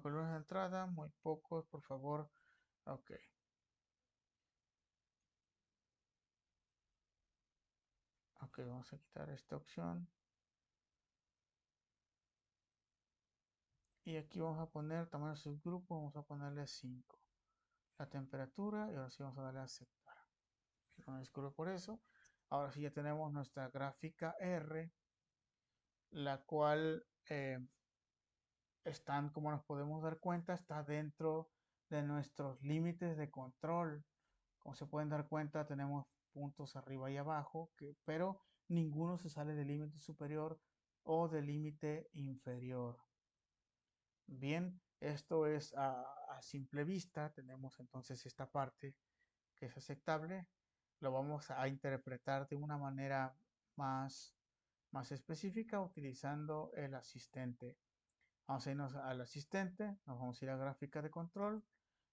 columnas de entrada, muy pocos, por favor. Ok, ok, vamos a quitar esta opción. Y aquí vamos a poner tamaño subgrupo, vamos a ponerle 5. La temperatura, y ahora sí vamos a darle a aceptar. No me disculpo por eso. Ahora sí ya tenemos nuestra gráfica R, la cual están, como nos podemos dar cuenta, está dentro de nuestros límites de control. Como se pueden dar cuenta, tenemos puntos arriba y abajo, pero ninguno se sale del límite superior o del límite inferior. Bien, esto es a simple vista. Tenemos entonces esta parte que es aceptable. Lo vamos a interpretar de una manera más específica utilizando el asistente. Vamos a irnos al asistente, nos vamos a ir a gráfica de control.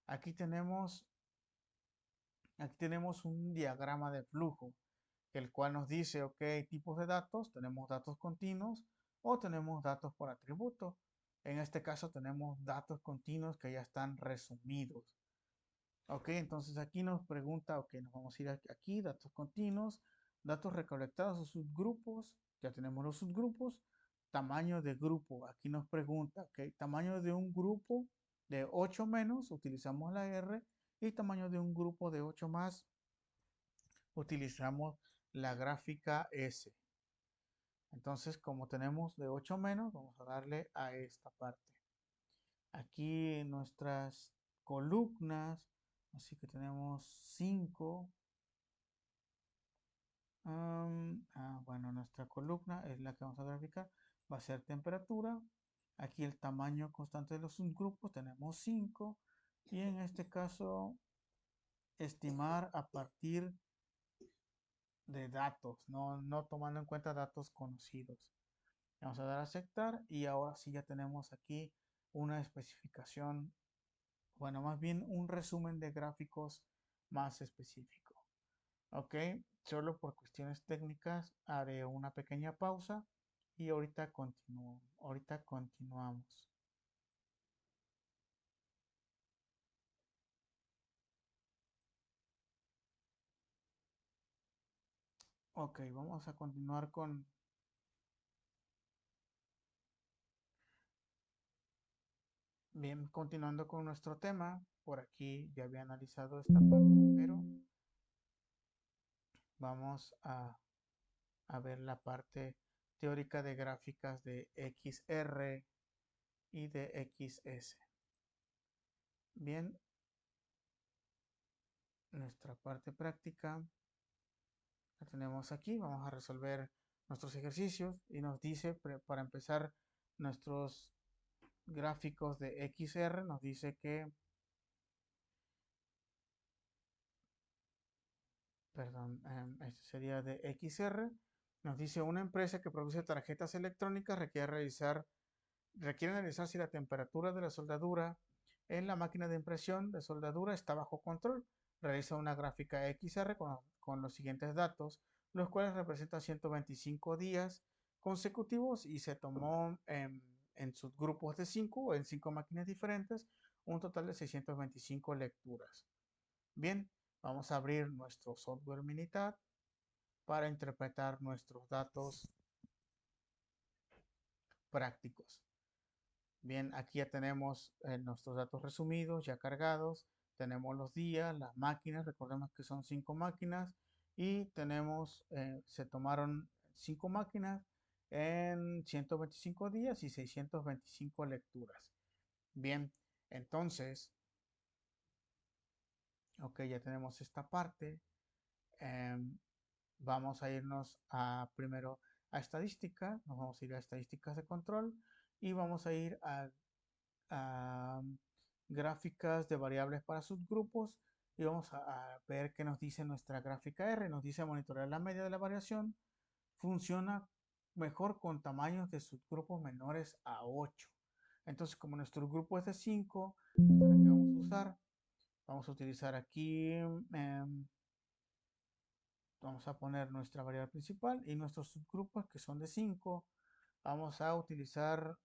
Aquí tenemos, aquí tenemos un diagrama de flujo, el cual nos dice, ok, tipos de datos, tenemos datos continuos o tenemos datos por atributo. En este caso tenemos datos continuos que ya están resumidos. Ok, entonces aquí nos pregunta, ok, nos vamos a ir aquí, datos continuos, datos recolectados o subgrupos, ya tenemos los subgrupos, tamaño de grupo, aquí nos pregunta, ok, tamaño de un grupo de 8 menos, utilizamos la R, y tamaño de un grupo de 8 más, utilizamos la gráfica S. Entonces, como tenemos de 8 menos, vamos a darle a esta parte. Aquí en nuestras columnas, así que tenemos 5. Bueno, nuestra columna es la que vamos a graficar. Va a ser temperatura. Aquí el tamaño constante de los subgrupos tenemos 5. Y en este caso, estimar a partir de datos, no tomando en cuenta datos conocidos. Vamos a dar a aceptar y ahora sí ya tenemos aquí una especificación, bueno, más bien un resumen de gráficos más específico. Ok, solo por cuestiones técnicas haré una pequeña pausa y ahorita continuamos. Ok, vamos a continuar con, bien, continuando con nuestro tema. Por aquí ya había analizado esta parte, pero vamos a ver la parte teórica de gráficas de XR y de XS. Bien, nuestra parte práctica la tenemos aquí. Vamos a resolver nuestros ejercicios y nos dice, para empezar, nuestros gráficos de XR nos dice que, perdón, este sería de XR, nos dice una empresa que produce tarjetas electrónicas requiere analizar si la temperatura de la soldadura en la máquina de impresión de soldadura está bajo control. Realiza una gráfica XR con los siguientes datos, los cuales representan 125 días consecutivos y se tomó en subgrupos de 5 en 5 máquinas diferentes un total de 625 lecturas. Bien, vamos a abrir nuestro software Minitab para interpretar nuestros datos prácticos. Bien, aquí ya tenemos nuestros datos resumidos, ya cargados. Tenemos los días, las máquinas, recordemos que son 5 máquinas. Y tenemos, se tomaron 5 máquinas en 125 días y 625 lecturas. Bien, entonces, ok, ya tenemos esta parte. em, Vamos a irnos a primero a estadística, nos vamos a ir a estadísticas de control y vamos a ir a gráficas de variables para subgrupos y vamos a ver qué nos dice nuestra gráfica R. Nos dice monitorear la media de la variación. Funciona mejor con tamaños de subgrupos menores a 8. Entonces, como nuestro grupo es de 5, esta es la que vamos a usar. Vamos a utilizar aquí, vamos a poner nuestra variable principal y nuestros subgrupos que son de 5. Vamos a utilizar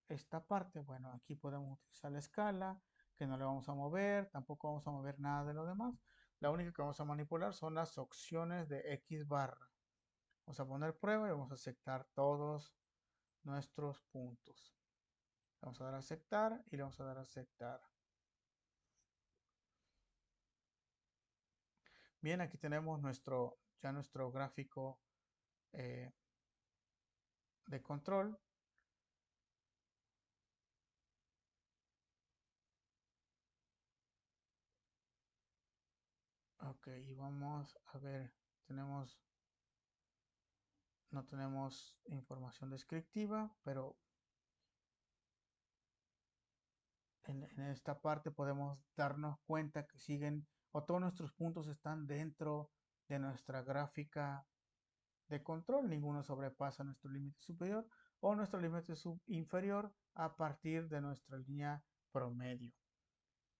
esta parte. Bueno, aquí podemos utilizar la escala, que no le vamos a mover, tampoco vamos a mover nada de lo demás. La única que vamos a manipular son las opciones de X barra. Vamos a poner prueba y vamos a aceptar todos nuestros puntos. Vamos a dar a aceptar y le vamos a dar a aceptar. Bien, aquí tenemos ya nuestro gráfico eh, de control. Ok, y vamos a ver, no tenemos información descriptiva, pero en esta parte podemos darnos cuenta que siguen o todos nuestros puntos están dentro de nuestra gráfica de control. Ninguno sobrepasa nuestro límite superior o nuestro límite inferior a partir de nuestra línea promedio.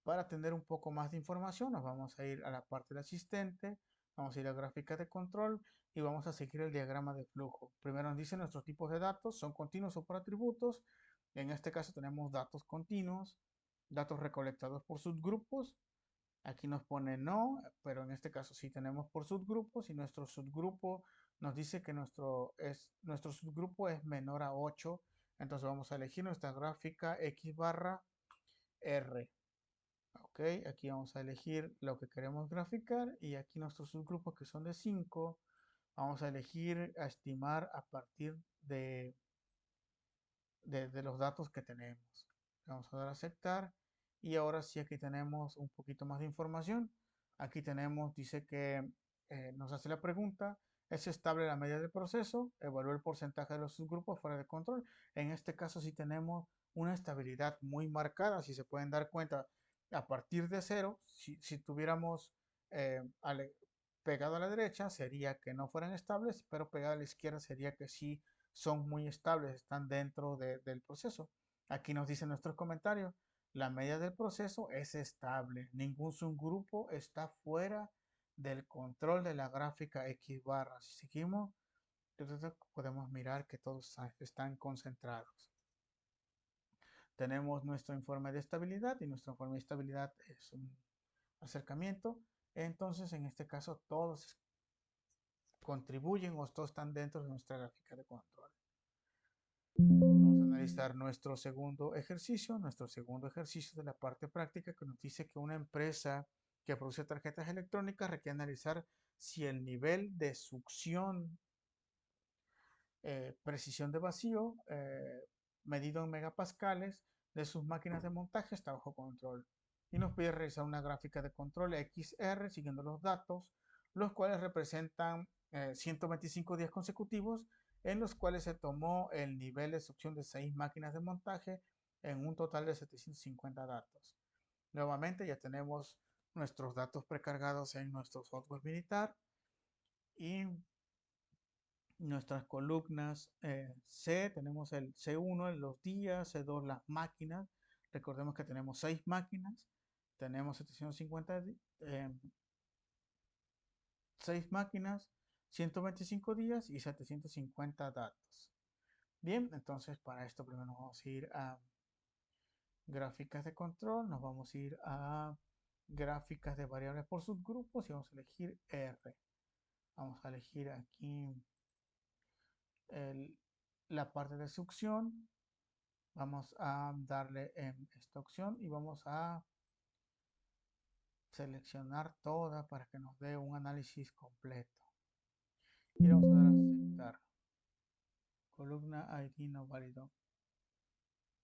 Para tener un poco más de información, nos vamos a ir a la parte del asistente, vamos a ir a gráfica de control y vamos a seguir el diagrama de flujo. Primero nos dice nuestros tipos de datos, son continuos o por atributos. En este caso tenemos datos continuos, datos recolectados por subgrupos. Aquí nos pone no, pero en este caso sí tenemos por subgrupos y nuestro subgrupo nos dice que nuestro subgrupo es menor a 8. Entonces vamos a elegir nuestra gráfica X barra R. Ok, aquí vamos a elegir lo que queremos graficar y aquí nuestros subgrupos que son de 5, vamos a elegir a estimar a partir de los datos que tenemos. Vamos a dar a aceptar y ahora sí aquí tenemos un poquito más de información. Aquí tenemos, dice que nos hace la pregunta, ¿es estable la media del proceso? Evalúa el porcentaje de los subgrupos fuera de control. En este caso sí tenemos una estabilidad muy marcada, si se pueden dar cuenta, a partir de cero, si tuviéramos pegado a la derecha sería que no fueran estables, pero pegado a la izquierda sería que sí son muy estables, están dentro del proceso. Aquí nos dicen nuestros comentarios, la media del proceso es estable, ningún subgrupo está fuera del control de la gráfica X barra. Si seguimos, entonces podemos mirar que todos están concentrados. Tenemos nuestro informe de estabilidad y nuestro informe de estabilidad es un acercamiento. Entonces, en este caso, todos contribuyen o todos están dentro de nuestra gráfica de control. Vamos a analizar nuestro segundo ejercicio. Nuestro segundo ejercicio de la parte práctica que nos dice que una empresa que produce tarjetas electrónicas requiere analizar si el nivel de succión, precisión de vacío, medido en megapascales de sus máquinas de montaje está bajo control. Y nos pide realizar una gráfica de control XR siguiendo los datos, los cuales representan 125 días consecutivos en los cuales se tomó el nivel de succión de 6 máquinas de montaje en un total de 750 datos. Nuevamente ya tenemos nuestros datos precargados en nuestro software militar y nuestras columnas C, tenemos el C1 en los días, C2 las máquinas. Recordemos que tenemos 6 máquinas, tenemos 750 6 máquinas, 125 días y 750 datos. Bien, entonces para esto primero nos vamos a ir a gráficas de control, nos vamos a ir a gráficas de variables por subgrupos y vamos a elegir R. Vamos a elegir aquí la parte de succión. Vamos a darle en esta opción y vamos a seleccionar toda para que nos dé un análisis completo. Y vamos a dar a aceptar. Columna ID no válido.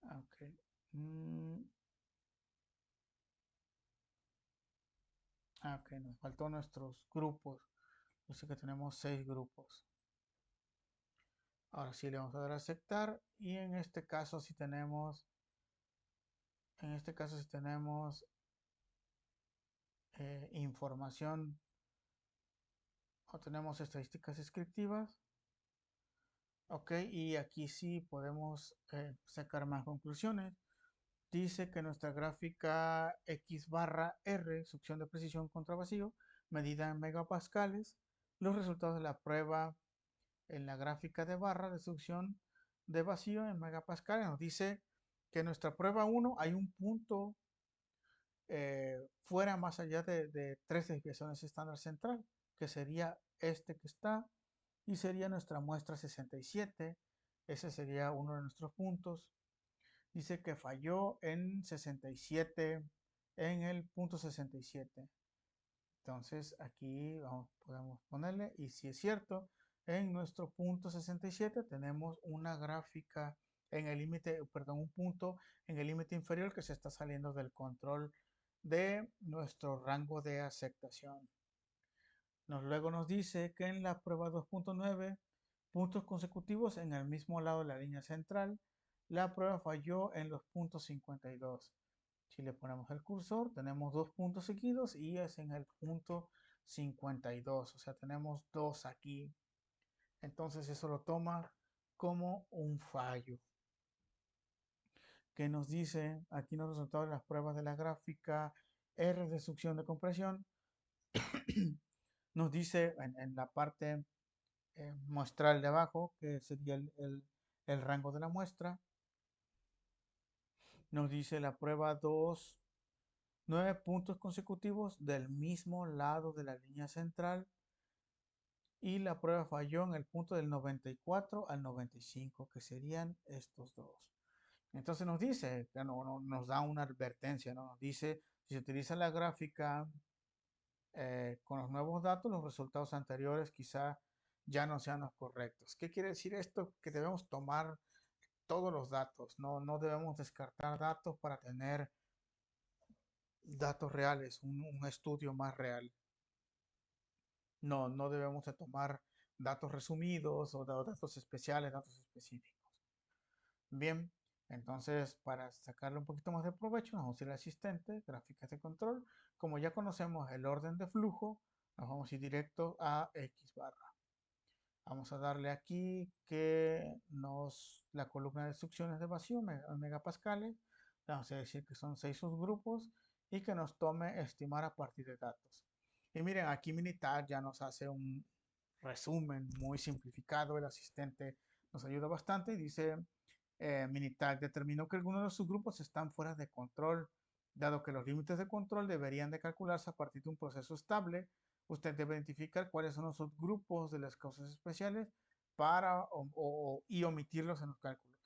Ok. Ok, nos faltó nuestros grupos. Yo sé que tenemos 6 grupos. Ahora sí le vamos a dar a aceptar y en este caso si tenemos información o tenemos estadísticas descriptivas, ok, y aquí sí podemos sacar más conclusiones. Dice que nuestra gráfica X barra R, succión de precisión contra vacío, medida en megapascales, los resultados de la prueba en la gráfica de barra de succión de vacío en megapascales nos dice que en nuestra prueba 1 hay un punto fuera más allá de 3 desviaciones estándar central, que sería este que está, y sería nuestra muestra 67. Ese sería uno de nuestros puntos. Dice que falló en 67, en el punto 67. Entonces aquí podemos ponerle, y si es cierto, en nuestro punto 67 tenemos una gráfica en el límite, perdón, un punto en el límite inferior que se está saliendo del control de nuestro rango de aceptación. Luego nos dice que en la prueba 2.9, puntos consecutivos en el mismo lado de la línea central, la prueba falló en los puntos 52. Si le ponemos el cursor, tenemos dos puntos seguidos y es en el punto 52. O sea, tenemos dos aquí. Entonces eso lo toma como un fallo. Que nos dice aquí los resultados de las pruebas de la gráfica R de succión de compresión. Nos dice en la parte muestral de abajo, que sería el rango de la muestra. Nos dice la prueba 2, 9 puntos consecutivos del mismo lado de la línea central y la prueba falló en el punto del 94 al 95, que serían estos dos. Entonces nos dice, nos da una advertencia, ¿no? Nos dice, si se utiliza la gráfica con los nuevos datos, los resultados anteriores quizá ya no sean los correctos. ¿Qué quiere decir esto? Que debemos tomar todos los datos, no debemos descartar datos para tener datos reales, un estudio más real. No debemos de tomar datos resumidos o datos especiales, datos específicos. Bien, entonces para sacarle un poquito más de provecho, nos vamos a ir al asistente, gráficas de control. Como ya conocemos el orden de flujo, nos vamos a ir directo a X barra. Vamos a darle aquí que la columna de instrucciones de vacío, megapascales, vamos a decir que son 6 subgrupos y que nos tome estimar a partir de datos. Y miren, aquí Minitab ya nos hace un resumen muy simplificado. El asistente nos ayuda bastante y dice, Minitab determinó que algunos de los subgrupos están fuera de control, dado que los límites de control deberían de calcularse a partir de un proceso estable. Usted debe identificar cuáles son los subgrupos de las causas especiales y omitirlos en los cálculos.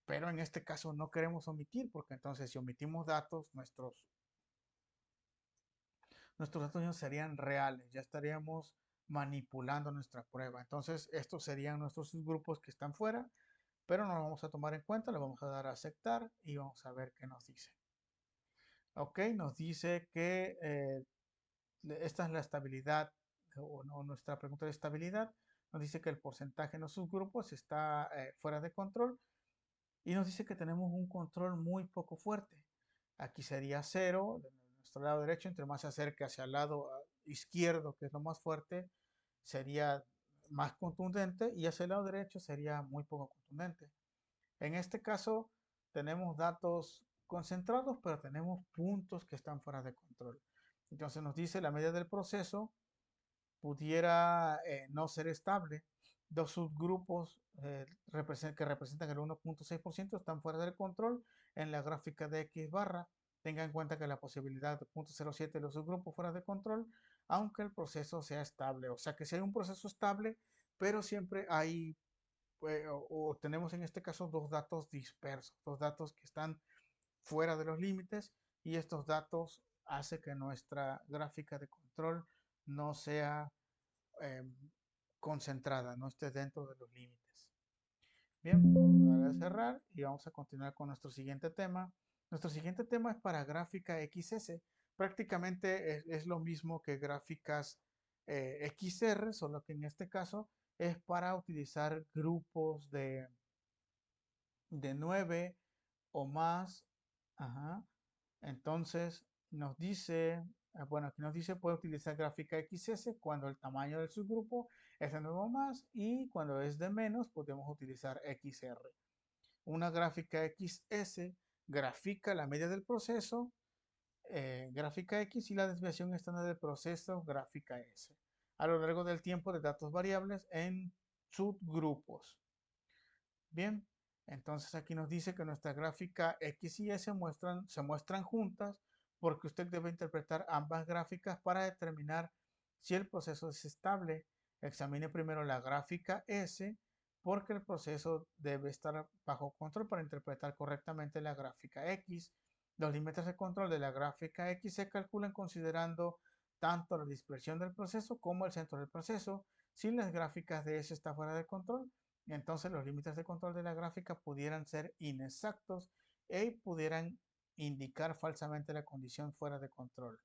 Pero en este caso no queremos omitir, porque entonces si omitimos datos, nuestros datos no serían reales, ya estaríamos manipulando nuestra prueba. Entonces estos serían nuestros subgrupos que están fuera, pero no lo vamos a tomar en cuenta, le vamos a dar a aceptar y vamos a ver qué nos dice. Ok, nos dice que esta es la estabilidad o nuestra pregunta de estabilidad. Nos dice que el porcentaje en los subgrupos está fuera de control y nos dice que tenemos un control muy poco fuerte. Aquí sería 0, de nuestro lado derecho, entre más se acerque hacia el lado izquierdo, que es lo más fuerte, sería más contundente y hacia el lado derecho sería muy poco contundente. En este caso tenemos datos concentrados, pero tenemos puntos que están fuera de control. Entonces nos dice la media del proceso pudiera no ser estable. Dos subgrupos que representan el 1.6% están fuera del control en la gráfica de X barra. Tenga en cuenta que la posibilidad de 0.07 de los subgrupos fuera de control, aunque el proceso sea estable. O sea que si hay un proceso estable, pero siempre hay o tenemos en este caso dos datos dispersos, dos datos que están fuera de los límites y estos datos hace que nuestra gráfica de control no sea eh, concentrada, no esté dentro de los límites. Bien, vamos a darle a cerrar y vamos a continuar con nuestro siguiente tema. Nuestro siguiente tema es para gráfica XS. Prácticamente es lo mismo que gráficas XR, solo que en este caso es para utilizar grupos de 9 o más. Ajá. Entonces nos dice, bueno, aquí nos dice puede utilizar gráfica XS cuando el tamaño del subgrupo es de 9 o más, y cuando es de menos podemos utilizar XR. Una gráfica XS grafica la media del proceso, gráfica X, y la desviación estándar del proceso, gráfica S, a lo largo del tiempo de datos variables en subgrupos. Bien, entonces aquí nos dice que nuestra gráfica X y S se muestran juntas porque usted debe interpretar ambas gráficas para determinar si el proceso es estable. Examine primero la gráfica S porque el proceso debe estar bajo control para interpretar correctamente la gráfica X. Los límites de control de la gráfica X se calculan considerando tanto la dispersión del proceso como el centro del proceso. Si las gráficas de S están fuera de control, entonces los límites de control de la gráfica pudieran ser inexactos y pudieran indicar falsamente la condición fuera de control.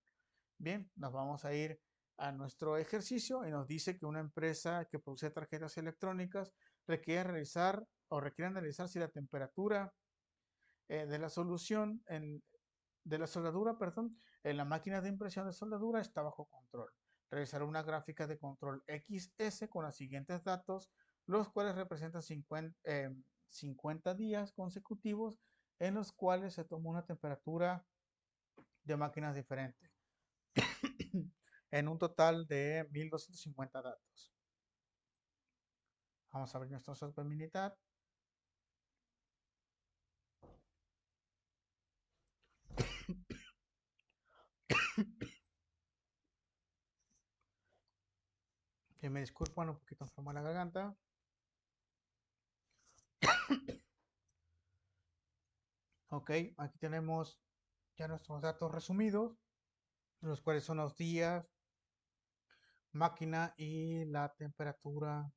Bien, nos vamos a ir a nuestro ejercicio y nos dice que una empresa que produce tarjetas electrónicas requiere analizar si la temperatura de la solución de la soldadura, perdón, en la máquina de impresión de soldadura está bajo control. Realizar una gráfica de control XS con los siguientes datos, los cuales representan 50 días consecutivos en los cuales se tomó una temperatura de máquinas diferentes, en un total de 1250 datos. Vamos a abrir nuestro software Minitab. Que me disculpan, un poquito enferma la garganta. Ok, aquí tenemos ya nuestros datos resumidos, los cuales son los días, máquina y la temperatura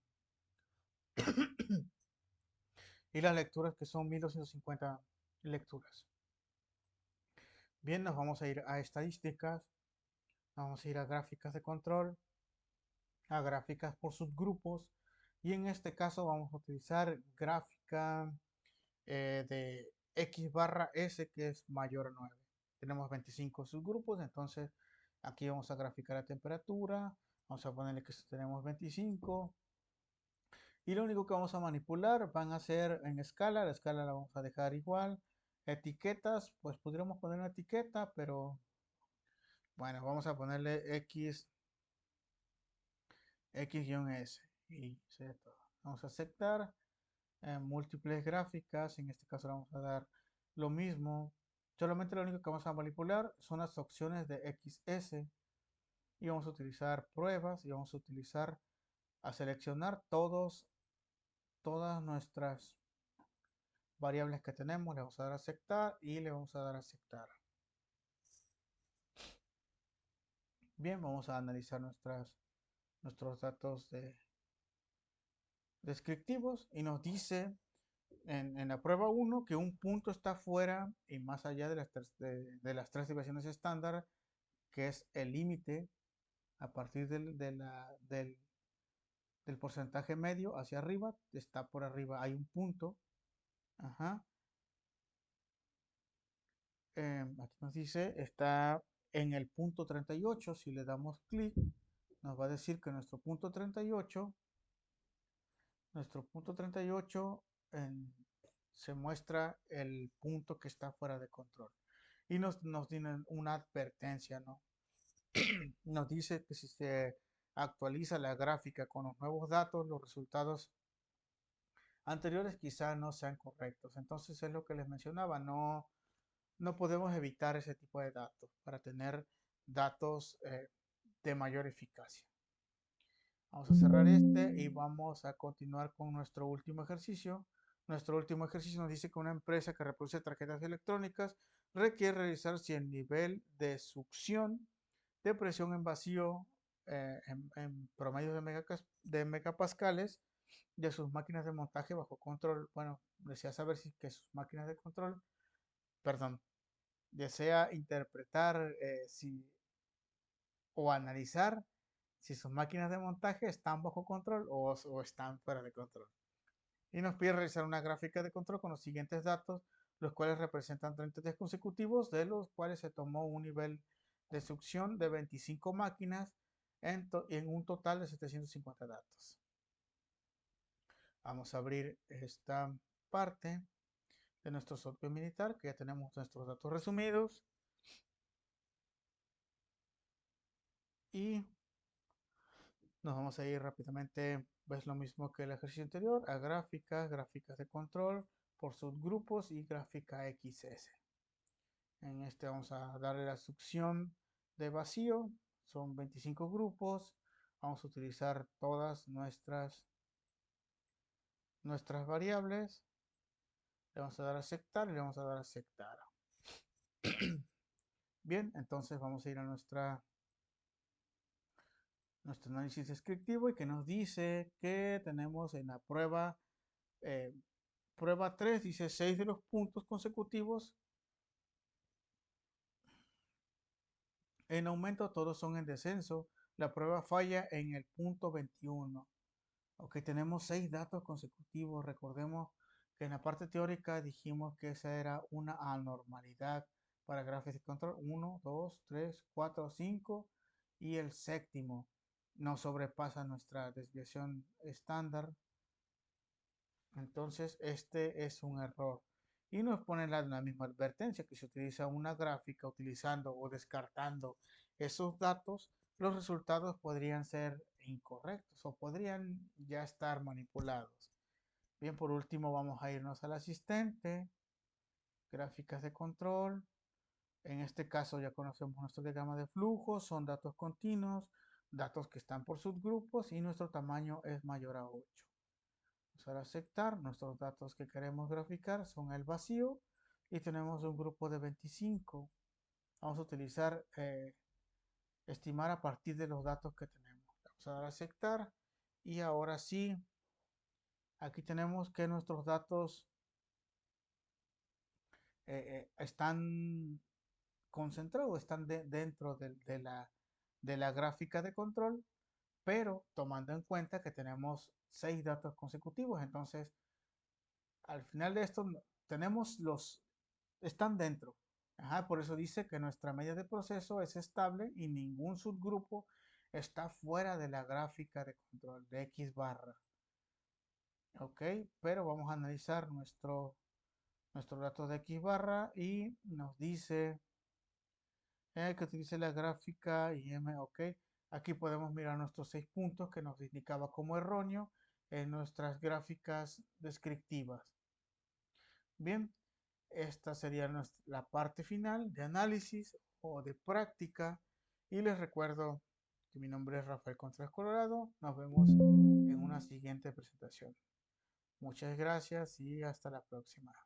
y las lecturas, que son 1250 lecturas. Bien, nos vamos a ir a estadísticas, vamos a ir a gráficas de control, a gráficas por subgrupos, y en este caso vamos a utilizar gráfica de X barra S, que es mayor a 9. Tenemos 25 subgrupos, entonces aquí vamos a graficar la temperatura, vamos a ponerle que tenemos 25, y lo único que vamos a manipular van a ser en escala. La escala la vamos a dejar igual. Etiquetas, pues podríamos poner una etiqueta, pero bueno, vamos a ponerle X-S y Z. Vamos a aceptar múltiples gráficas. En este caso le vamos a dar lo mismo. Solamente lo único que vamos a manipular son las opciones de XS, y vamos a utilizar pruebas, y vamos a seleccionar todas nuestras variables que tenemos. Le vamos a dar a aceptar y le vamos a dar a aceptar. Bien, vamos a analizar nuestros datos descriptivos, y nos dice en la prueba 1 que un punto está fuera y más allá de las tres desviaciones estándar, que es el límite a partir del porcentaje medio hacia arriba, está por arriba, hay un punto. Ajá. Aquí nos dice, está en el punto 38. Si le damos clic, nos va a decir que nuestro punto 38 se muestra el punto que está fuera de control. Y nos tienen una advertencia, ¿no? Nos dice que si se actualiza la gráfica con los nuevos datos, los resultados anteriores quizá no sean correctos. Entonces es lo que les mencionaba, no podemos evitar ese tipo de datos para tener datos de mayor eficacia. Vamos a cerrar este y vamos a continuar con nuestro último ejercicio. Nuestro último ejercicio nos dice que una empresa que reproduce tarjetas electrónicas requiere revisar si el nivel de succión de presión en vacío en promedio de megapascales de sus máquinas de montaje bajo control. Bueno, desea saber si que sus máquinas de control, perdón, desea interpretar o analizar si sus máquinas de montaje están bajo control o están fuera de control. Y nos pide realizar una gráfica de control con los siguientes datos, los cuales representan 30 días consecutivos, de los cuales se tomó un nivel de succión de 25 máquinas en un total de 750 datos. Vamos a abrir esta parte de nuestro software militar, que ya tenemos nuestros datos resumidos. Y nos vamos a ir rápidamente, ves lo mismo que el ejercicio anterior, a gráficas, gráficas de control por subgrupos y gráfica XS. En este vamos a darle la succión de vacío, son 25 grupos. Vamos a utilizar todas nuestras variables. Le vamos a dar a aceptar y le vamos a dar a aceptar. Bien, entonces vamos a ir a nuestro análisis descriptivo y que nos dice que tenemos en la prueba 3, dice 6 de los puntos consecutivos en aumento, todos son en descenso. La prueba falla en el punto 21. Ok, tenemos 6 datos consecutivos. Recordemos que en la parte teórica dijimos que esa era una anormalidad para gráficos de control. 1, 2, 3, 4, 5 y el séptimo no sobrepasa nuestra desviación estándar. Entonces este es un error. Y nos pone la misma advertencia que se utiliza una gráfica utilizando o descartando esos datos, los resultados podrían ser incorrectos o podrían ya estar manipulados. Bien, por último vamos a irnos al asistente, gráficas de control. En este caso ya conocemos nuestro diagrama de flujo, son datos continuos, datos que están por subgrupos y nuestro tamaño es mayor a 8. Vamos a aceptar, nuestros datos que queremos graficar son el vacío y tenemos un grupo de 25. Vamos a utilizar estimar a partir de los datos que tenemos. Vamos a dar a aceptar y ahora sí, aquí tenemos que nuestros datos están concentrados, están dentro de la gráfica de control, pero tomando en cuenta que tenemos 6 datos consecutivos, entonces al final de esto tenemos están dentro. Ajá, por eso dice que nuestra media de proceso es estable y ningún subgrupo está fuera de la gráfica de control de X barra. Ok, pero vamos a analizar nuestro dato de X barra y nos dice que utilice la gráfica IM. Ok, aquí podemos mirar nuestros 6 puntos que nos indicaba como erróneo en nuestras gráficas descriptivas. Bien, esta sería la parte final de análisis o de práctica. Y les recuerdo que mi nombre es Rafael Contreras Colorado. Nos vemos en una siguiente presentación. Muchas gracias y hasta la próxima.